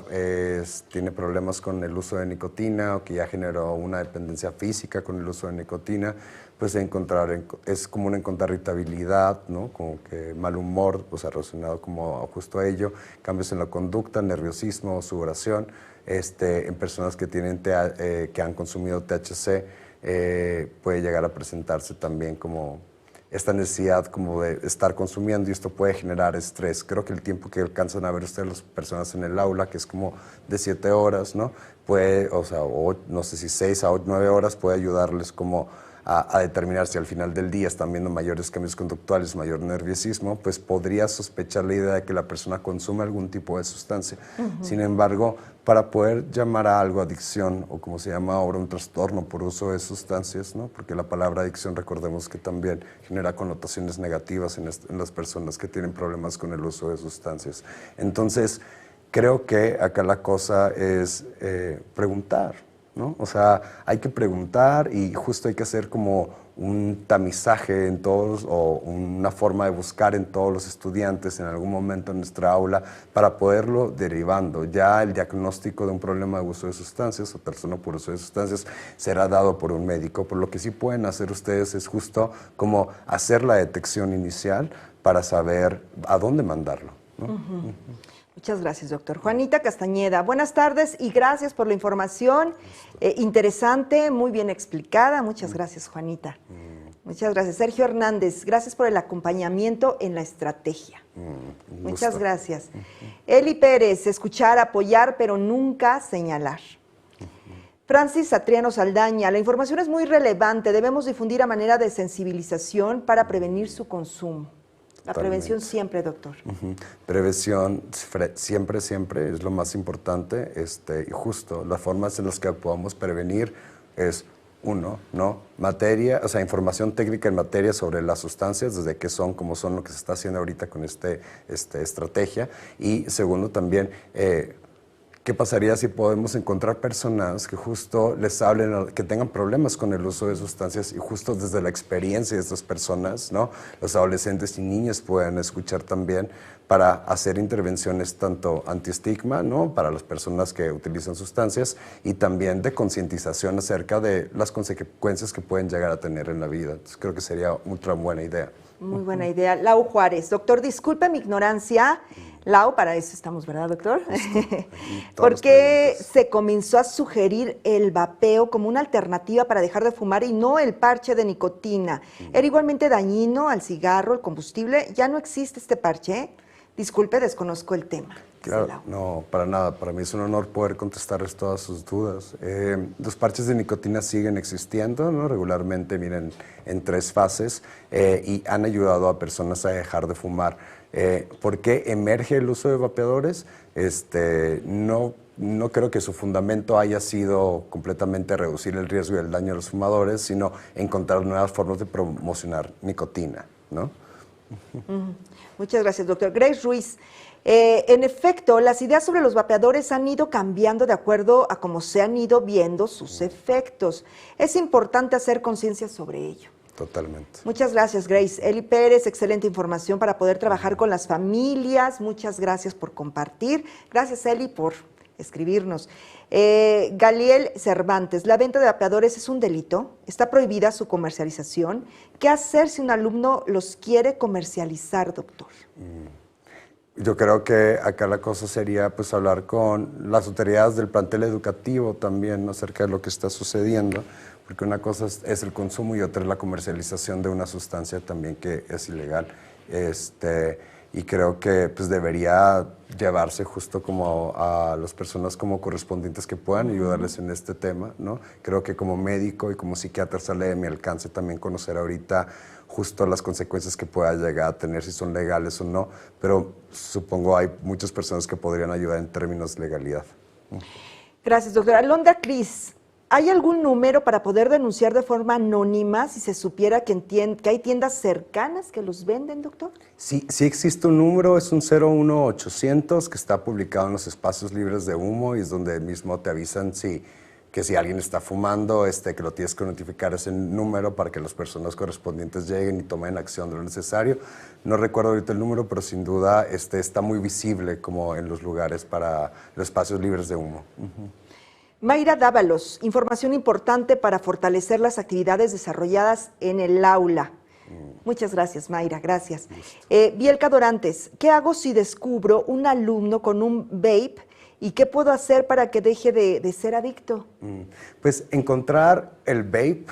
tiene problemas con el uso de nicotina o que ya generó una dependencia física con el uso de nicotina, pues es común encontrar irritabilidad, ¿no? Como que mal humor, o sea, relacionado como justo a ello, cambios en la conducta, nerviosismo, sudoración, en personas que que han consumido THC, puede llegar a presentarse también como esta necesidad como de estar consumiendo y esto puede generar estrés. Creo que el tiempo que alcanzan a ver ustedes las personas en el aula, que es como de 7 horas, ¿no? Puede, o sea, no sé si 6 a 9 horas puede ayudarles como a determinar si al final del día están viendo mayores cambios conductuales, mayor nerviosismo, pues podría sospechar la idea de que la persona consume algún tipo de sustancia. Sin embargo, para poder llamar a algo adicción, o como se llama ahora un trastorno por uso de sustancias, ¿no? Porque la palabra adicción, recordemos que también genera connotaciones negativas en las personas que tienen problemas con el uso de sustancias. Entonces, creo que acá la cosa es preguntar, ¿no? O sea, hay que preguntar y justo hay que hacer como un tamizaje en todos o una forma de buscar en todos los estudiantes en algún momento en nuestra aula para poderlo derivando. Ya el diagnóstico de un problema de uso de sustancias o trastorno por uso de sustancias será dado por un médico, por lo que sí pueden hacer ustedes es justo como hacer la detección inicial para saber a dónde mandarlo, ¿no? Muchas gracias, doctor. Juanita Castañeda, buenas tardes y gracias por la información interesante, muy bien explicada. Muchas gracias, Juanita. Muchas gracias. Sergio Hernández, gracias por el acompañamiento en la estrategia. Muchas gracias. Eli Pérez, escuchar, apoyar, pero nunca señalar. Francis Satriano Saldaña, la información es muy relevante, debemos difundir a manera de sensibilización para prevenir su consumo. La prevención siempre, doctor. Prevención siempre es lo más importante y justo las formas en las que podamos prevenir es uno, ¿no? Materia, o sea, información técnica en materia sobre las sustancias, desde qué son, cómo son, lo que se está haciendo ahorita con esta estrategia. Y segundo también, ¿qué pasaría si podemos encontrar personas que justo les hablen, que tengan problemas con el uso de sustancias y justo desde la experiencia de estas personas, ¿no? Los adolescentes y niños pueden escuchar también para hacer intervenciones tanto antiestigma, ¿no? Para las personas que utilizan sustancias y también de concientización acerca de las consecuencias que pueden llegar a tener en la vida. Entonces, creo que sería otra buena idea. Muy buena idea. Lau Juárez, doctor, disculpe mi ignorancia. Lau, para eso estamos, ¿verdad, doctor? ¿Por qué se comenzó a sugerir el vapeo como una alternativa para dejar de fumar y no el parche de nicotina? ¿Era igualmente dañino al cigarro, el combustible? ¿Ya no existe este parche? Disculpe, desconozco el tema. Claro, no, para nada. Para mí es un honor poder contestarles todas sus dudas. Los parches de nicotina siguen existiendo, ¿no? Regularmente vienen en 3 fases y han ayudado a personas a dejar de fumar. ¿Por qué emerge el uso de vapeadores? No creo que su fundamento haya sido completamente reducir el riesgo y el daño a los fumadores, sino encontrar nuevas formas de promocionar nicotina, ¿no? Muchas gracias, doctor. Grace Ruiz, en efecto, las ideas sobre los vapeadores han ido cambiando de acuerdo a cómo se han ido viendo sus efectos. Es importante hacer conciencia sobre ello. Totalmente. Muchas gracias, Grace. Eli Pérez, excelente información para poder trabajar con las familias. Muchas gracias por compartir. Gracias, Eli, por escribirnos. Galiel Cervantes, ¿la venta de vapeadores es un delito? ¿Está prohibida su comercialización? ¿Qué hacer si un alumno los quiere comercializar, doctor? Yo creo que acá la cosa sería pues hablar con las autoridades del plantel educativo también, ¿no? Acerca de lo que está sucediendo, porque una cosa es el consumo y otra es la comercialización de una sustancia también que es ilegal. Y creo que pues debería llevarse justo como a las personas como correspondientes que puedan ayudarles en este tema, ¿no? Creo que como médico y como psiquiatra sale de mi alcance también conocer ahorita justo las consecuencias que pueda llegar a tener, si son legales o no, pero supongo hay muchas personas que podrían ayudar en términos de legalidad. Gracias, doctora. Alondra Cris, ¿hay algún número para poder denunciar de forma anónima si se supiera que hay tiendas cercanas que los venden, doctor? Sí, sí existe un número, es un 01800 que está publicado en los espacios libres de humo y es donde mismo te avisan que si alguien está fumando, que lo tienes que notificar ese número para que las personas correspondientes lleguen y tomen acción de lo necesario. No recuerdo ahorita el número, pero sin duda está muy visible como en los lugares para los espacios libres de humo. Mayra Dávalos, información importante para fortalecer las actividades desarrolladas en el aula. Muchas gracias, Mayra, gracias. Bielka Dorantes, ¿qué hago si descubro un alumno con un vape y qué puedo hacer para que deje de ser adicto? Pues encontrar el vape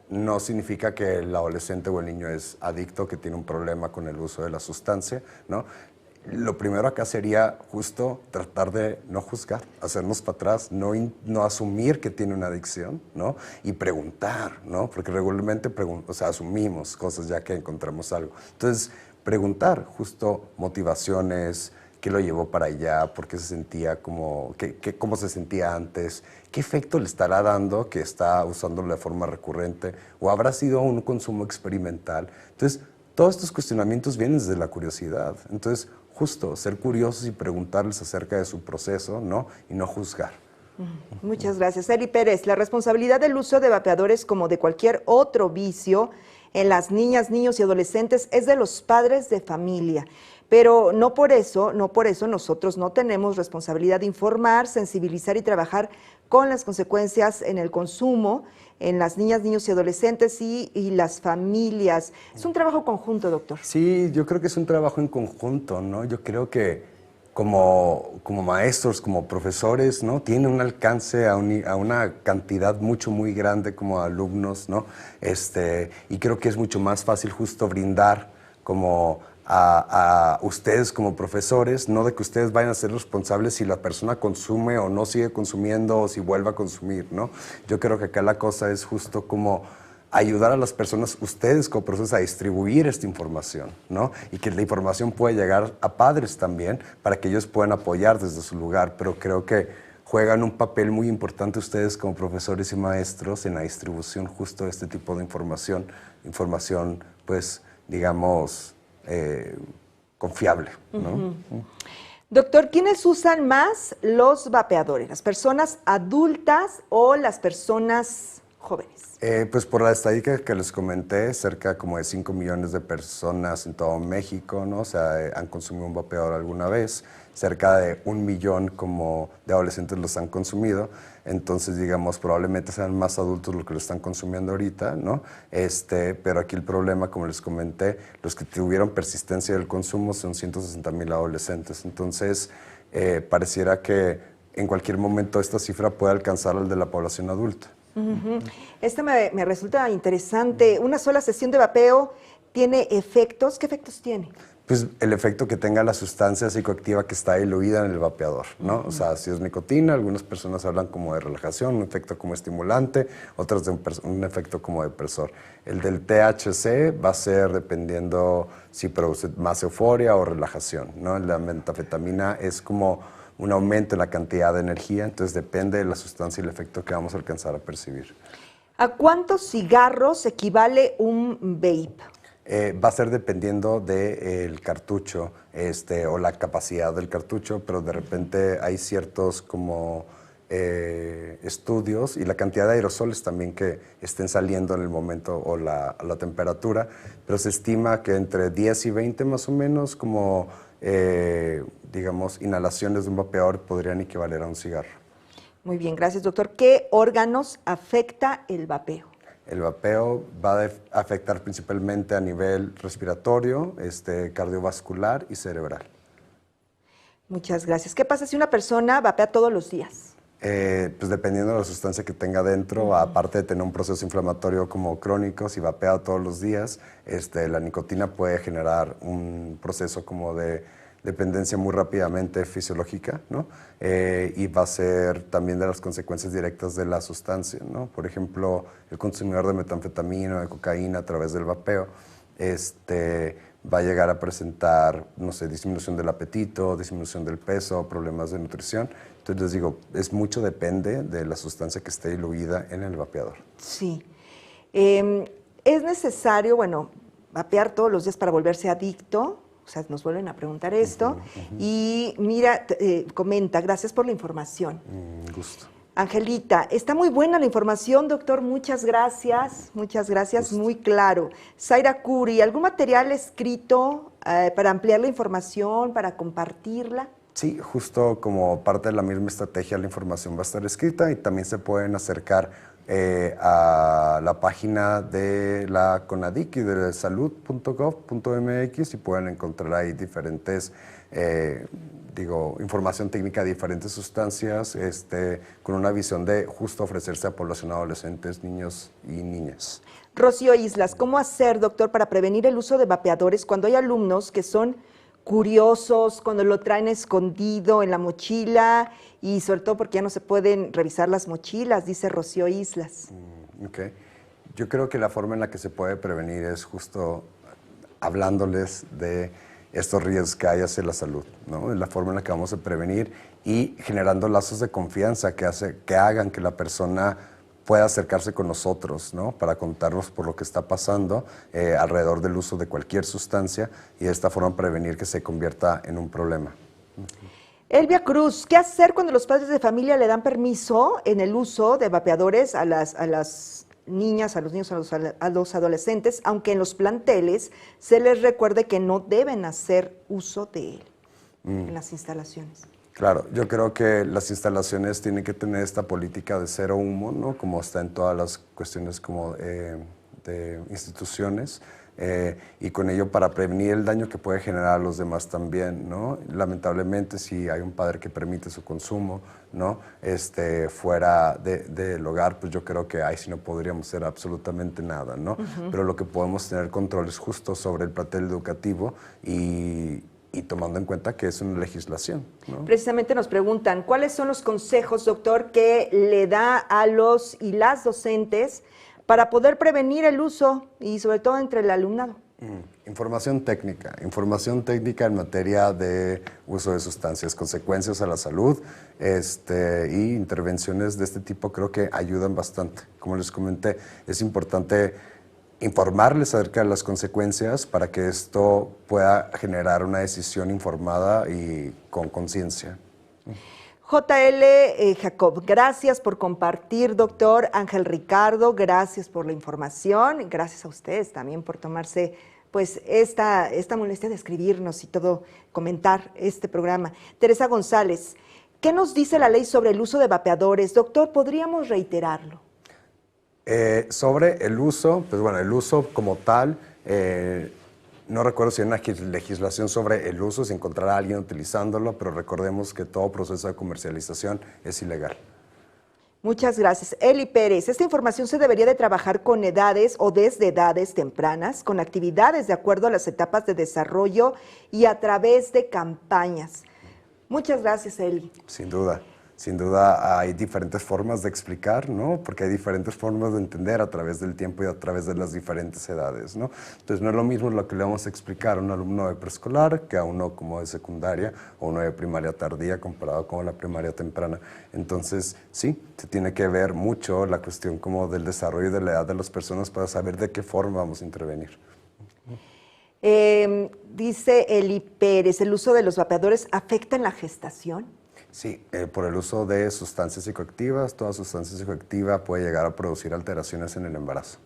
no significa que el adolescente o el niño es adicto, que tiene un problema con el uso de la sustancia, ¿no? Lo primero acá sería justo tratar de no juzgar, hacernos para atrás, no asumir que tiene una adicción, ¿no? Y preguntar, ¿no? Porque regularmente asumimos cosas ya que encontramos algo. Entonces, preguntar justo motivaciones, qué lo llevó para allá, por qué se sentía cómo se sentía antes, qué efecto le estará dando que está usándolo de forma recurrente, o habrá sido un consumo experimental. Entonces, todos estos cuestionamientos vienen desde la curiosidad. Entonces, justo ser curiosos y preguntarles acerca de su proceso, ¿no? Y no juzgar. Muchas gracias. Eli Pérez, la responsabilidad del uso de vapeadores como de cualquier otro vicio en las niñas, niños y adolescentes es de los padres de familia. Pero no por eso nosotros no tenemos responsabilidad de informar, sensibilizar y trabajar con las consecuencias en el consumo, en las niñas, niños y adolescentes y las familias. Es un trabajo conjunto, doctor. Sí, yo creo que es un trabajo en conjunto, ¿no? Yo creo que como maestros, como profesores, ¿no? Tiene un alcance a una cantidad muy grande como alumnos, ¿no? Y creo que es mucho más fácil justo brindar como a ustedes como profesores, no de que ustedes vayan a ser responsables si la persona consume o no sigue consumiendo o si vuelve a consumir, ¿no? Yo creo que acá la cosa es justo como ayudar a las personas, ustedes como profesores, a distribuir esta información, ¿no? Y que la información pueda llegar a padres también para que ellos puedan apoyar desde su lugar, pero creo que juegan un papel muy importante ustedes como profesores y maestros en la distribución justo de este tipo de información, pues, digamos, confiable, ¿no? Doctor, ¿quiénes usan más los vapeadores? ¿Las personas adultas o las personas jóvenes? Pues por la estadística que les comenté, cerca como de 5 millones de personas en todo México, ¿no? O sea, han consumido un vapeador alguna vez, cerca de 1 millón como de adolescentes los han consumido, entonces digamos probablemente sean más adultos los que lo están consumiendo ahorita, ¿no? Pero aquí el problema, como les comenté, los que tuvieron persistencia del consumo son 160,000 adolescentes, entonces pareciera que en cualquier momento esta cifra puede alcanzar al de la población adulta. Me resulta interesante. ¿Una sola sesión de vapeo tiene efectos? ¿Qué efectos tiene? Pues el efecto que tenga la sustancia psicoactiva que está diluida en el vapeador, ¿no? O sea, si es nicotina, algunas personas hablan como de relajación, un efecto como estimulante, otras de un efecto como depresor. El del THC va a ser dependiendo si produce más euforia o relajación, ¿no? La metanfetamina es como un aumento en la cantidad de energía, entonces depende de la sustancia y el efecto que vamos a alcanzar a percibir. ¿A cuántos cigarros equivale un vape? Va a ser dependiendo del cartucho o la capacidad del cartucho, pero de repente hay ciertos como estudios y la cantidad de aerosoles también que estén saliendo en el momento o la temperatura, pero se estima que entre 10 y 20 más o menos como, digamos, inhalaciones de un vapeador podrían equivaler a un cigarro. Muy bien, gracias, doctor. ¿Qué órganos afecta el vapeo? El vapeo va a afectar principalmente a nivel respiratorio, cardiovascular y cerebral. Muchas gracias. ¿Qué pasa si una persona vapea todos los días? Pues dependiendo de la sustancia que tenga dentro, aparte de tener un proceso inflamatorio como crónico, si vapea todos los días, la nicotina puede generar un proceso como de dependencia muy rápidamente fisiológica, ¿no? Y va a ser también de las consecuencias directas de la sustancia, ¿no? Por ejemplo, el consumidor de metanfetamina o de cocaína a través del vapeo, va a llegar a presentar, no sé, disminución del apetito, disminución del peso, problemas de nutrición. Entonces les digo, mucho depende de la sustancia que esté diluida en el vapeador. Sí. ¿Es necesario, bueno, vapear todos los días para volverse adicto? O sea, nos vuelven a preguntar esto. Y mira, comenta, gracias por la información. Gusto. Angelita, está muy buena la información, doctor, muchas gracias, muy claro. Zaira Curi, ¿algún material escrito para ampliar la información, para compartirla? Sí, justo como parte de la misma estrategia, la información va a estar escrita y también se pueden acercar a la página de la CONADIC y de salud.gov.mx y pueden encontrar ahí diferentes información técnica de diferentes sustancias, con una visión de justo ofrecerse a población adolescentes, niños y niñas. Rocío Islas, ¿cómo hacer, doctor, para prevenir el uso de vapeadores cuando hay alumnos que son curiosos, cuando lo traen escondido en la mochila y sobre todo porque ya no se pueden revisar las mochilas, dice Rocío Islas? Okay. Yo creo que la forma en la que se puede prevenir es justo hablándoles de estos riesgos que hay hacia la salud, ¿no? La forma en la que vamos a prevenir y generando lazos de confianza que hagan que la persona pueda acercarse con nosotros, ¿no? Para contarnos por lo que está pasando alrededor del uso de cualquier sustancia y de esta forma prevenir que se convierta en un problema. Elvia Cruz, ¿qué hacer cuando los padres de familia le dan permiso en el uso de vapeadores a las niñas, a los niños, a los adolescentes, aunque en los planteles se les recuerde que no deben hacer uso de él en las instalaciones? Claro, yo creo que las instalaciones tienen que tener esta política de cero humo, ¿no? Como está en todas las cuestiones como de instituciones, y con ello para prevenir el daño que puede generar a los demás también, ¿no? Lamentablemente, si hay un padre que permite su consumo, ¿no? Fuera del hogar, pues yo creo que ahí sí no podríamos hacer absolutamente nada, ¿no? Pero lo que podemos tener control es justo sobre el plantel educativo y tomando en cuenta que es una legislación, ¿no? Precisamente nos preguntan, ¿cuáles son los consejos, doctor, que le da a los y las docentes para poder prevenir el uso y sobre todo entre el alumnado? Información técnica en materia de uso de sustancias, consecuencias a la salud y intervenciones de este tipo creo que ayudan bastante. Como les comenté, es importante informarles acerca de las consecuencias para que esto pueda generar una decisión informada y con conciencia. JL Jacob, gracias por compartir, doctor. Ángel Ricardo, gracias por la información. Gracias a ustedes también por tomarse pues esta molestia de escribirnos y todo, comentar este programa. Teresa González, ¿qué nos dice la ley sobre el uso de vapeadores? Doctor, ¿podríamos reiterarlo? Sobre el uso, pues bueno, el uso como tal, no recuerdo si hay una legislación sobre el uso, si encontrará a alguien utilizándolo, pero recordemos que todo proceso de comercialización es ilegal. Muchas gracias. Eli Pérez, esta información se debería de trabajar con edades o desde edades tempranas, con actividades de acuerdo a las etapas de desarrollo y a través de campañas. Muchas gracias, Eli. Sin duda hay diferentes formas de explicar, ¿no? Porque hay diferentes formas de entender a través del tiempo y a través de las diferentes edades, ¿no? Entonces no es lo mismo lo que le vamos a explicar a un alumno de preescolar que a uno como de secundaria o uno de primaria tardía comparado con la primaria temprana. Entonces sí, se tiene que ver mucho la cuestión como del desarrollo de la edad de las personas para saber de qué forma vamos a intervenir. Dice Eli Pérez, ¿el uso de los vapeadores afecta en la gestación? Sí, por el uso de sustancias psicoactivas, toda sustancia psicoactiva puede llegar a producir alteraciones en el embarazo.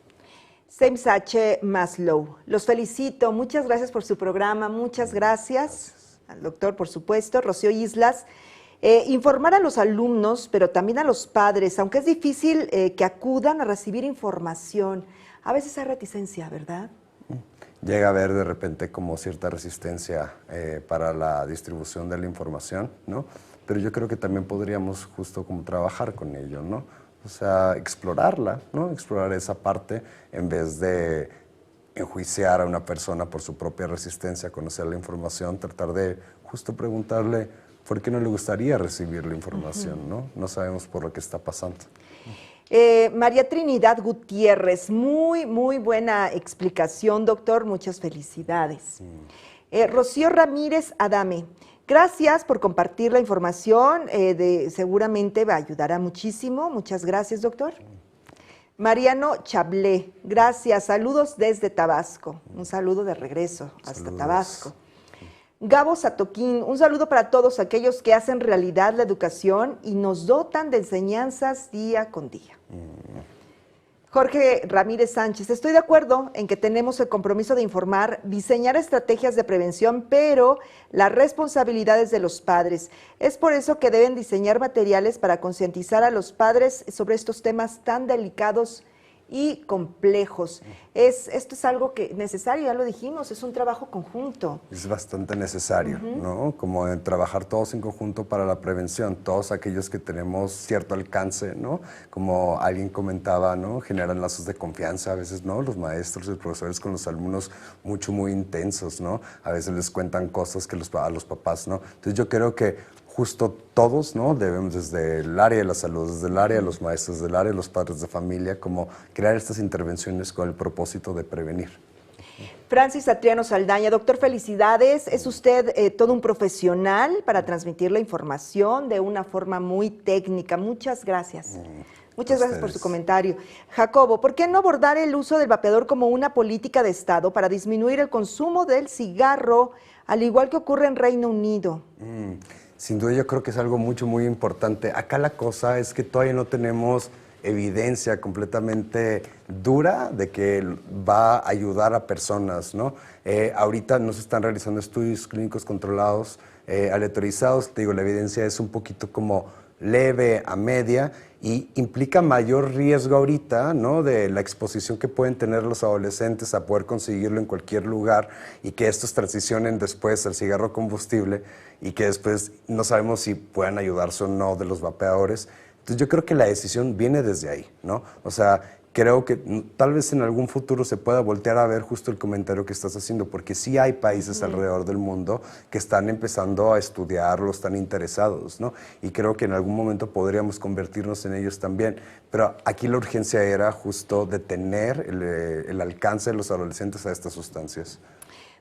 James H. Maslow, los felicito, muchas gracias por su programa, muchas gracias al doctor, por supuesto. Rocío Islas, informar a los alumnos, pero también a los padres, aunque es difícil que acudan a recibir información, a veces hay reticencia, ¿verdad? Llega a haber de repente como cierta resistencia para la distribución de la información, ¿no? Pero yo creo que también podríamos justo como trabajar con ello, ¿no? O sea, explorarla, ¿no? Explorar esa parte en vez de enjuiciar a una persona por su propia resistencia a conocer la información, tratar de justo preguntarle por qué no le gustaría recibir la información, ¿no? No sabemos por lo que está pasando. María Trinidad Gutiérrez, muy buena explicación, doctor, muchas felicidades. Rocío Ramírez Adame, gracias por compartir la información, seguramente va a ayudar a muchísimo, muchas gracias, doctor. Mariano Chablé, gracias, saludos desde Tabasco, un saludo de regreso hasta Tabasco. Gabo Satoquín, un saludo para todos aquellos que hacen realidad la educación y nos dotan de enseñanzas día con día. Jorge Ramírez Sánchez, estoy de acuerdo en que tenemos el compromiso de informar, diseñar estrategias de prevención, pero la responsabilidad es de los padres. Es por eso que deben diseñar materiales para concientizar a los padres sobre estos temas tan delicados y complejos. Esto es algo que necesario, ya lo dijimos, es un trabajo conjunto. Es bastante necesario, ¿no? Como en trabajar todos en conjunto para la prevención, todos aquellos que tenemos cierto alcance, ¿no? Como alguien comentaba, ¿no? Generan lazos de confianza a veces, ¿no? Los maestros y los profesores con los alumnos muy intensos, ¿no? A veces les cuentan cosas que a los papás, ¿no? Entonces yo creo que justo todos, ¿no? Debemos desde el área de la salud, desde el área de los maestros, desde el área de los padres de familia, como crear estas intervenciones con el propósito de prevenir. Francis Satriano Saldaña, doctor, felicidades. Es usted todo un profesional para transmitir la información de una forma muy técnica. Muchas gracias. Muchas gracias por su comentario. Jacobo, ¿por qué no abordar el uso del vapeador como una política de Estado para disminuir el consumo del cigarro, al igual que ocurre en Reino Unido? Sin duda yo creo que es algo muy importante. Acá la cosa es que todavía no tenemos evidencia completamente dura de que va a ayudar a personas, ¿no? Ahorita no se están realizando estudios clínicos controlados, aleatorizados. Te digo, la evidencia es un poquito como leve a media y implica mayor riesgo ahorita, ¿no? De la exposición que pueden tener los adolescentes a poder conseguirlo en cualquier lugar y que estos transicionen después al cigarro combustible y que después no sabemos si puedan ayudarse o no de los vapeadores. Entonces yo creo que la decisión viene desde ahí, ¿no? O sea, creo que tal vez en algún futuro se pueda voltear a ver justo el comentario que estás haciendo, porque sí hay países alrededor del mundo que están empezando a estudiarlo, están interesados, ¿no? Y creo que en algún momento podríamos convertirnos en ellos también. Pero aquí la urgencia era justo detener el alcance de los adolescentes a estas sustancias.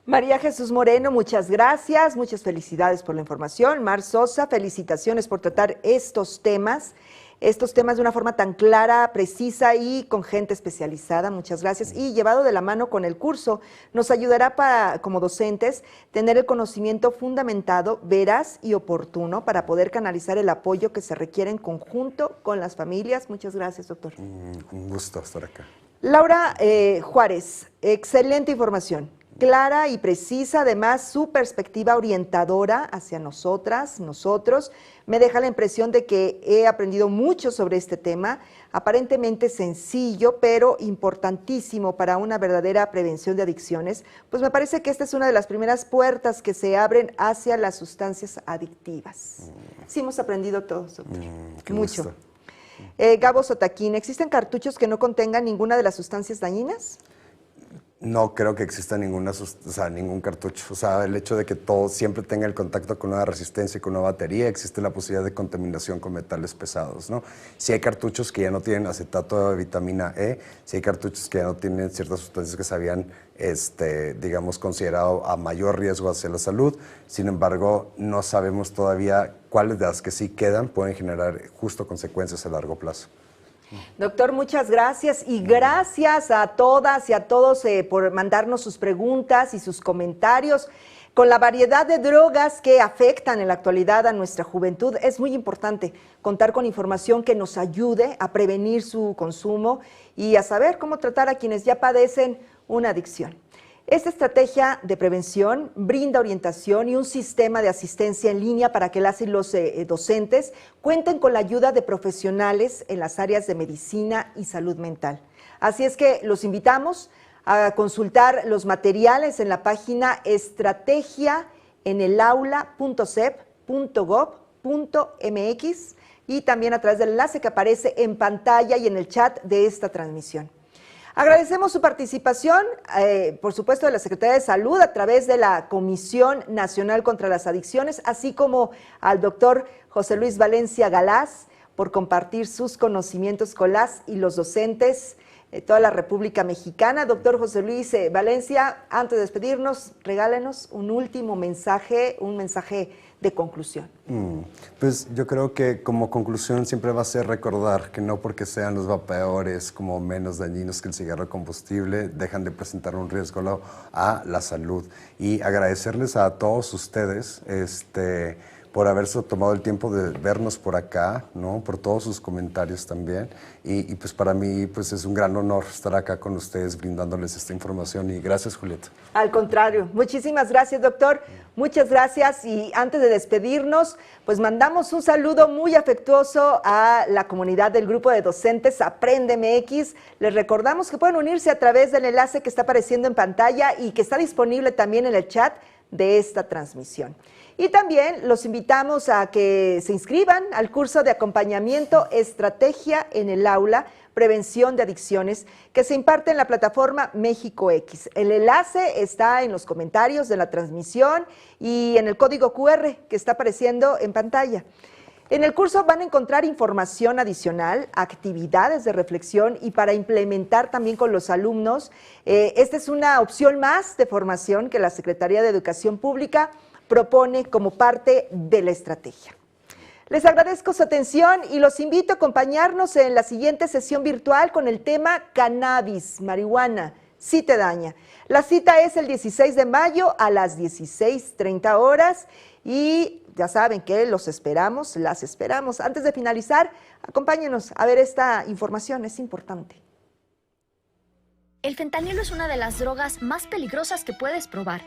María Jesús Moreno, muchas gracias, muchas felicidades por la información. Mar Sosa, felicitaciones por tratar estos temas de una forma tan clara, precisa y con gente especializada, muchas gracias. Y llevado de la mano con el curso, nos ayudará para, como docentes, tener el conocimiento fundamentado, veraz y oportuno para poder canalizar el apoyo que se requiere en conjunto con las familias. Muchas gracias, doctor. Un gusto estar acá. Laura Juárez, excelente información. Clara y precisa, además su perspectiva orientadora hacia nosotras, nosotros, me deja la impresión de que he aprendido mucho sobre este tema, aparentemente sencillo, pero importantísimo para una verdadera prevención de adicciones, pues me parece que esta es una de las primeras puertas que se abren hacia las sustancias adictivas. Sí hemos aprendido todos, doctor, mucho. Gusto. Gabo Sotaquín, ¿existen cartuchos que no contengan ninguna de las sustancias dañinas? No creo que exista ningún cartucho. O sea, el hecho de que todo siempre tenga el contacto con una resistencia y con una batería, existe la posibilidad de contaminación con metales pesados, ¿no? Si hay cartuchos que ya no tienen acetato de vitamina E, si hay cartuchos que ya no tienen ciertas sustancias que se habían, digamos, considerado a mayor riesgo hacia la salud. Sin embargo, no sabemos todavía cuáles de las que sí quedan pueden generar justo consecuencias a largo plazo. Doctor, muchas gracias y gracias a todas y a todos por mandarnos sus preguntas y sus comentarios. Con la variedad de drogas que afectan en la actualidad a nuestra juventud, es muy importante contar con información que nos ayude a prevenir su consumo y a saber cómo tratar a quienes ya padecen una adicción. Esta estrategia de prevención brinda orientación y un sistema de asistencia en línea para que las y los docentes cuenten con la ayuda de profesionales en las áreas de medicina y salud mental. Así es que los invitamos a consultar los materiales en la página estrategiaenelaula.cep.gov.mx y también a través del enlace que aparece en pantalla y en el chat de esta transmisión. Agradecemos su participación, por supuesto, de la Secretaría de Salud a través de la Comisión Nacional contra las Adicciones, así como al doctor José Luis Valencia Galaz por compartir sus conocimientos con las y los docentes de toda la República Mexicana. Doctor José Luis Valencia, antes de despedirnos, regálenos un último mensaje, un mensaje de conclusión. Pues yo creo que como conclusión siempre va a ser recordar que no porque sean los vapeadores como menos dañinos que el cigarro combustible, dejan de presentar un riesgo a la salud. Y agradecerles a todos ustedes por haberse tomado el tiempo de vernos por acá, ¿no? Por todos sus comentarios también. Y pues para mí pues es un gran honor estar acá con ustedes brindándoles esta información. Y gracias, Julieta. Al contrario, muchísimas gracias, doctor. Muchas gracias. Y antes de despedirnos, pues mandamos un saludo muy afectuoso a la comunidad del grupo de docentes Aprende MX. Les recordamos que pueden unirse a través del enlace que está apareciendo en pantalla y que está disponible también en el chat de esta transmisión. Y también los invitamos a que se inscriban al curso de acompañamiento Estrategia en el Aula, Prevención de Adicciones, que se imparte en la plataforma México X. El enlace está en los comentarios de la transmisión y en el código QR que está apareciendo en pantalla. En el curso van a encontrar información adicional, actividades de reflexión y para implementar también con los alumnos. Esta es una opción más de formación que la Secretaría de Educación Pública propone como parte de la estrategia. Les agradezco su atención y los invito a acompañarnos en la siguiente sesión virtual con el tema Cannabis, marihuana, sí te daña. La cita es el 16 de mayo a las 16:30 horas y ya saben que los esperamos, las esperamos. Antes de finalizar, acompáñenos a ver esta información, es importante. El fentanilo es una de las drogas más peligrosas que puedes probar.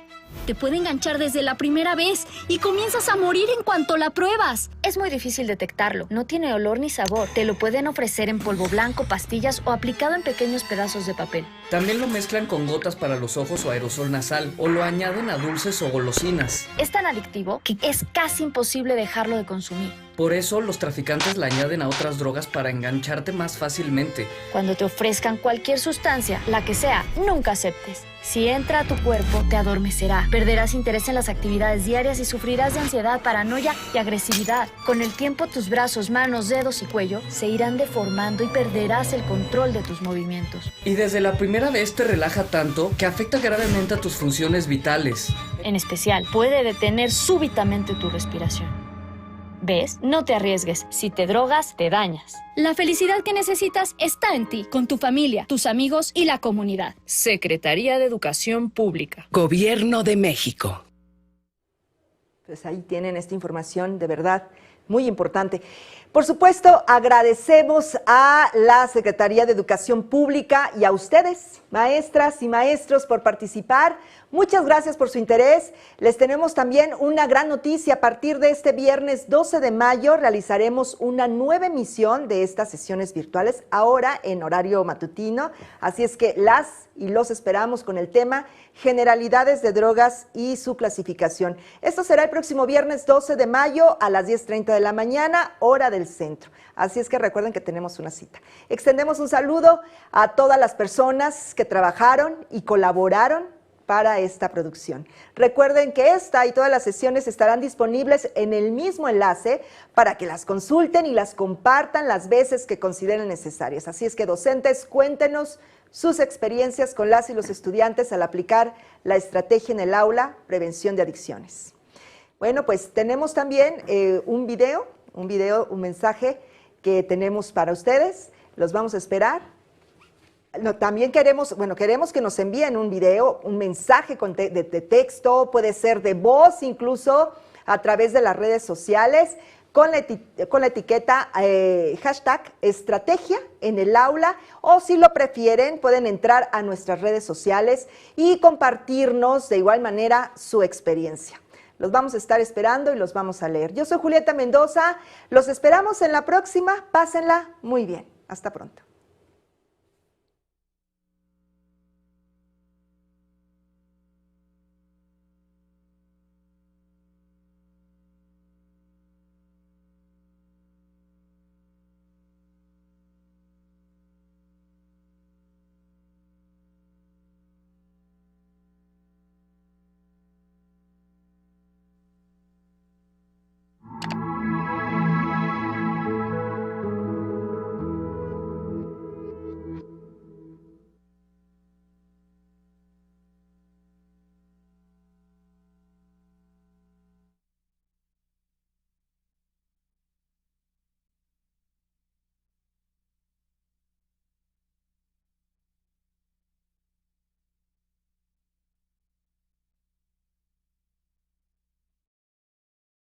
Te puede enganchar desde la primera vez y comienzas a morir en cuanto la pruebas. Es muy difícil detectarlo, no tiene olor ni sabor. Te lo pueden ofrecer en polvo blanco, pastillas o aplicado en pequeños pedazos de papel. También lo mezclan con gotas para los ojos o aerosol nasal, o lo añaden a dulces o golosinas. Es tan adictivo que es casi imposible dejarlo de consumir. Por eso los traficantes la añaden a otras drogas para engancharte más fácilmente. Cuando te ofrezcan cualquier sustancia, la que sea, nunca aceptes. Si entra a tu cuerpo, te adormecerá. Perderás interés en las actividades diarias y sufrirás de ansiedad, paranoia y agresividad. Con el tiempo, tus brazos, manos, dedos y cuello se irán deformando y perderás el control de tus movimientos. Y desde la primera vez te relaja tanto que afecta gravemente a tus funciones vitales. En especial, puede detener súbitamente tu respiración. ¿Ves? No te arriesgues. Si te drogas, te dañas. La felicidad que necesitas está en ti, con tu familia, tus amigos y la comunidad. Secretaría de Educación Pública. Gobierno de México. Pues ahí tienen esta información de verdad muy importante. Por supuesto, agradecemos a la Secretaría de Educación Pública y a ustedes, maestras y maestros, por participar. Muchas gracias por su interés. Les tenemos también una gran noticia. A partir de este viernes 12 de mayo realizaremos una nueva emisión de estas sesiones virtuales, ahora en horario matutino. Así es que las y los esperamos con el tema Generalidades de drogas y su clasificación. Esto será el próximo viernes 12 de mayo a las 10:30 de la mañana, hora del centro. Así es que recuerden que tenemos una cita. Extendemos un saludo a todas las personas que trabajaron y colaboraron para esta producción. Recuerden que esta y todas las sesiones estarán disponibles en el mismo enlace para que las consulten y las compartan las veces que consideren necesarias. Así es que, docentes, cuéntenos sus experiencias con las y los estudiantes al aplicar la estrategia en el aula, prevención de adicciones. Bueno, pues tenemos también un mensaje que tenemos para ustedes. Los vamos a esperar También queremos que nos envíen un video, un mensaje de texto, puede ser de voz incluso a través de las redes sociales con la etiqueta hashtag estrategia en el aula, o si lo prefieren pueden entrar a nuestras redes sociales y compartirnos de igual manera su experiencia. Los vamos a estar esperando y los vamos a leer. Yo soy Julieta Mendoza, los esperamos en la próxima, pásenla muy bien. Hasta pronto.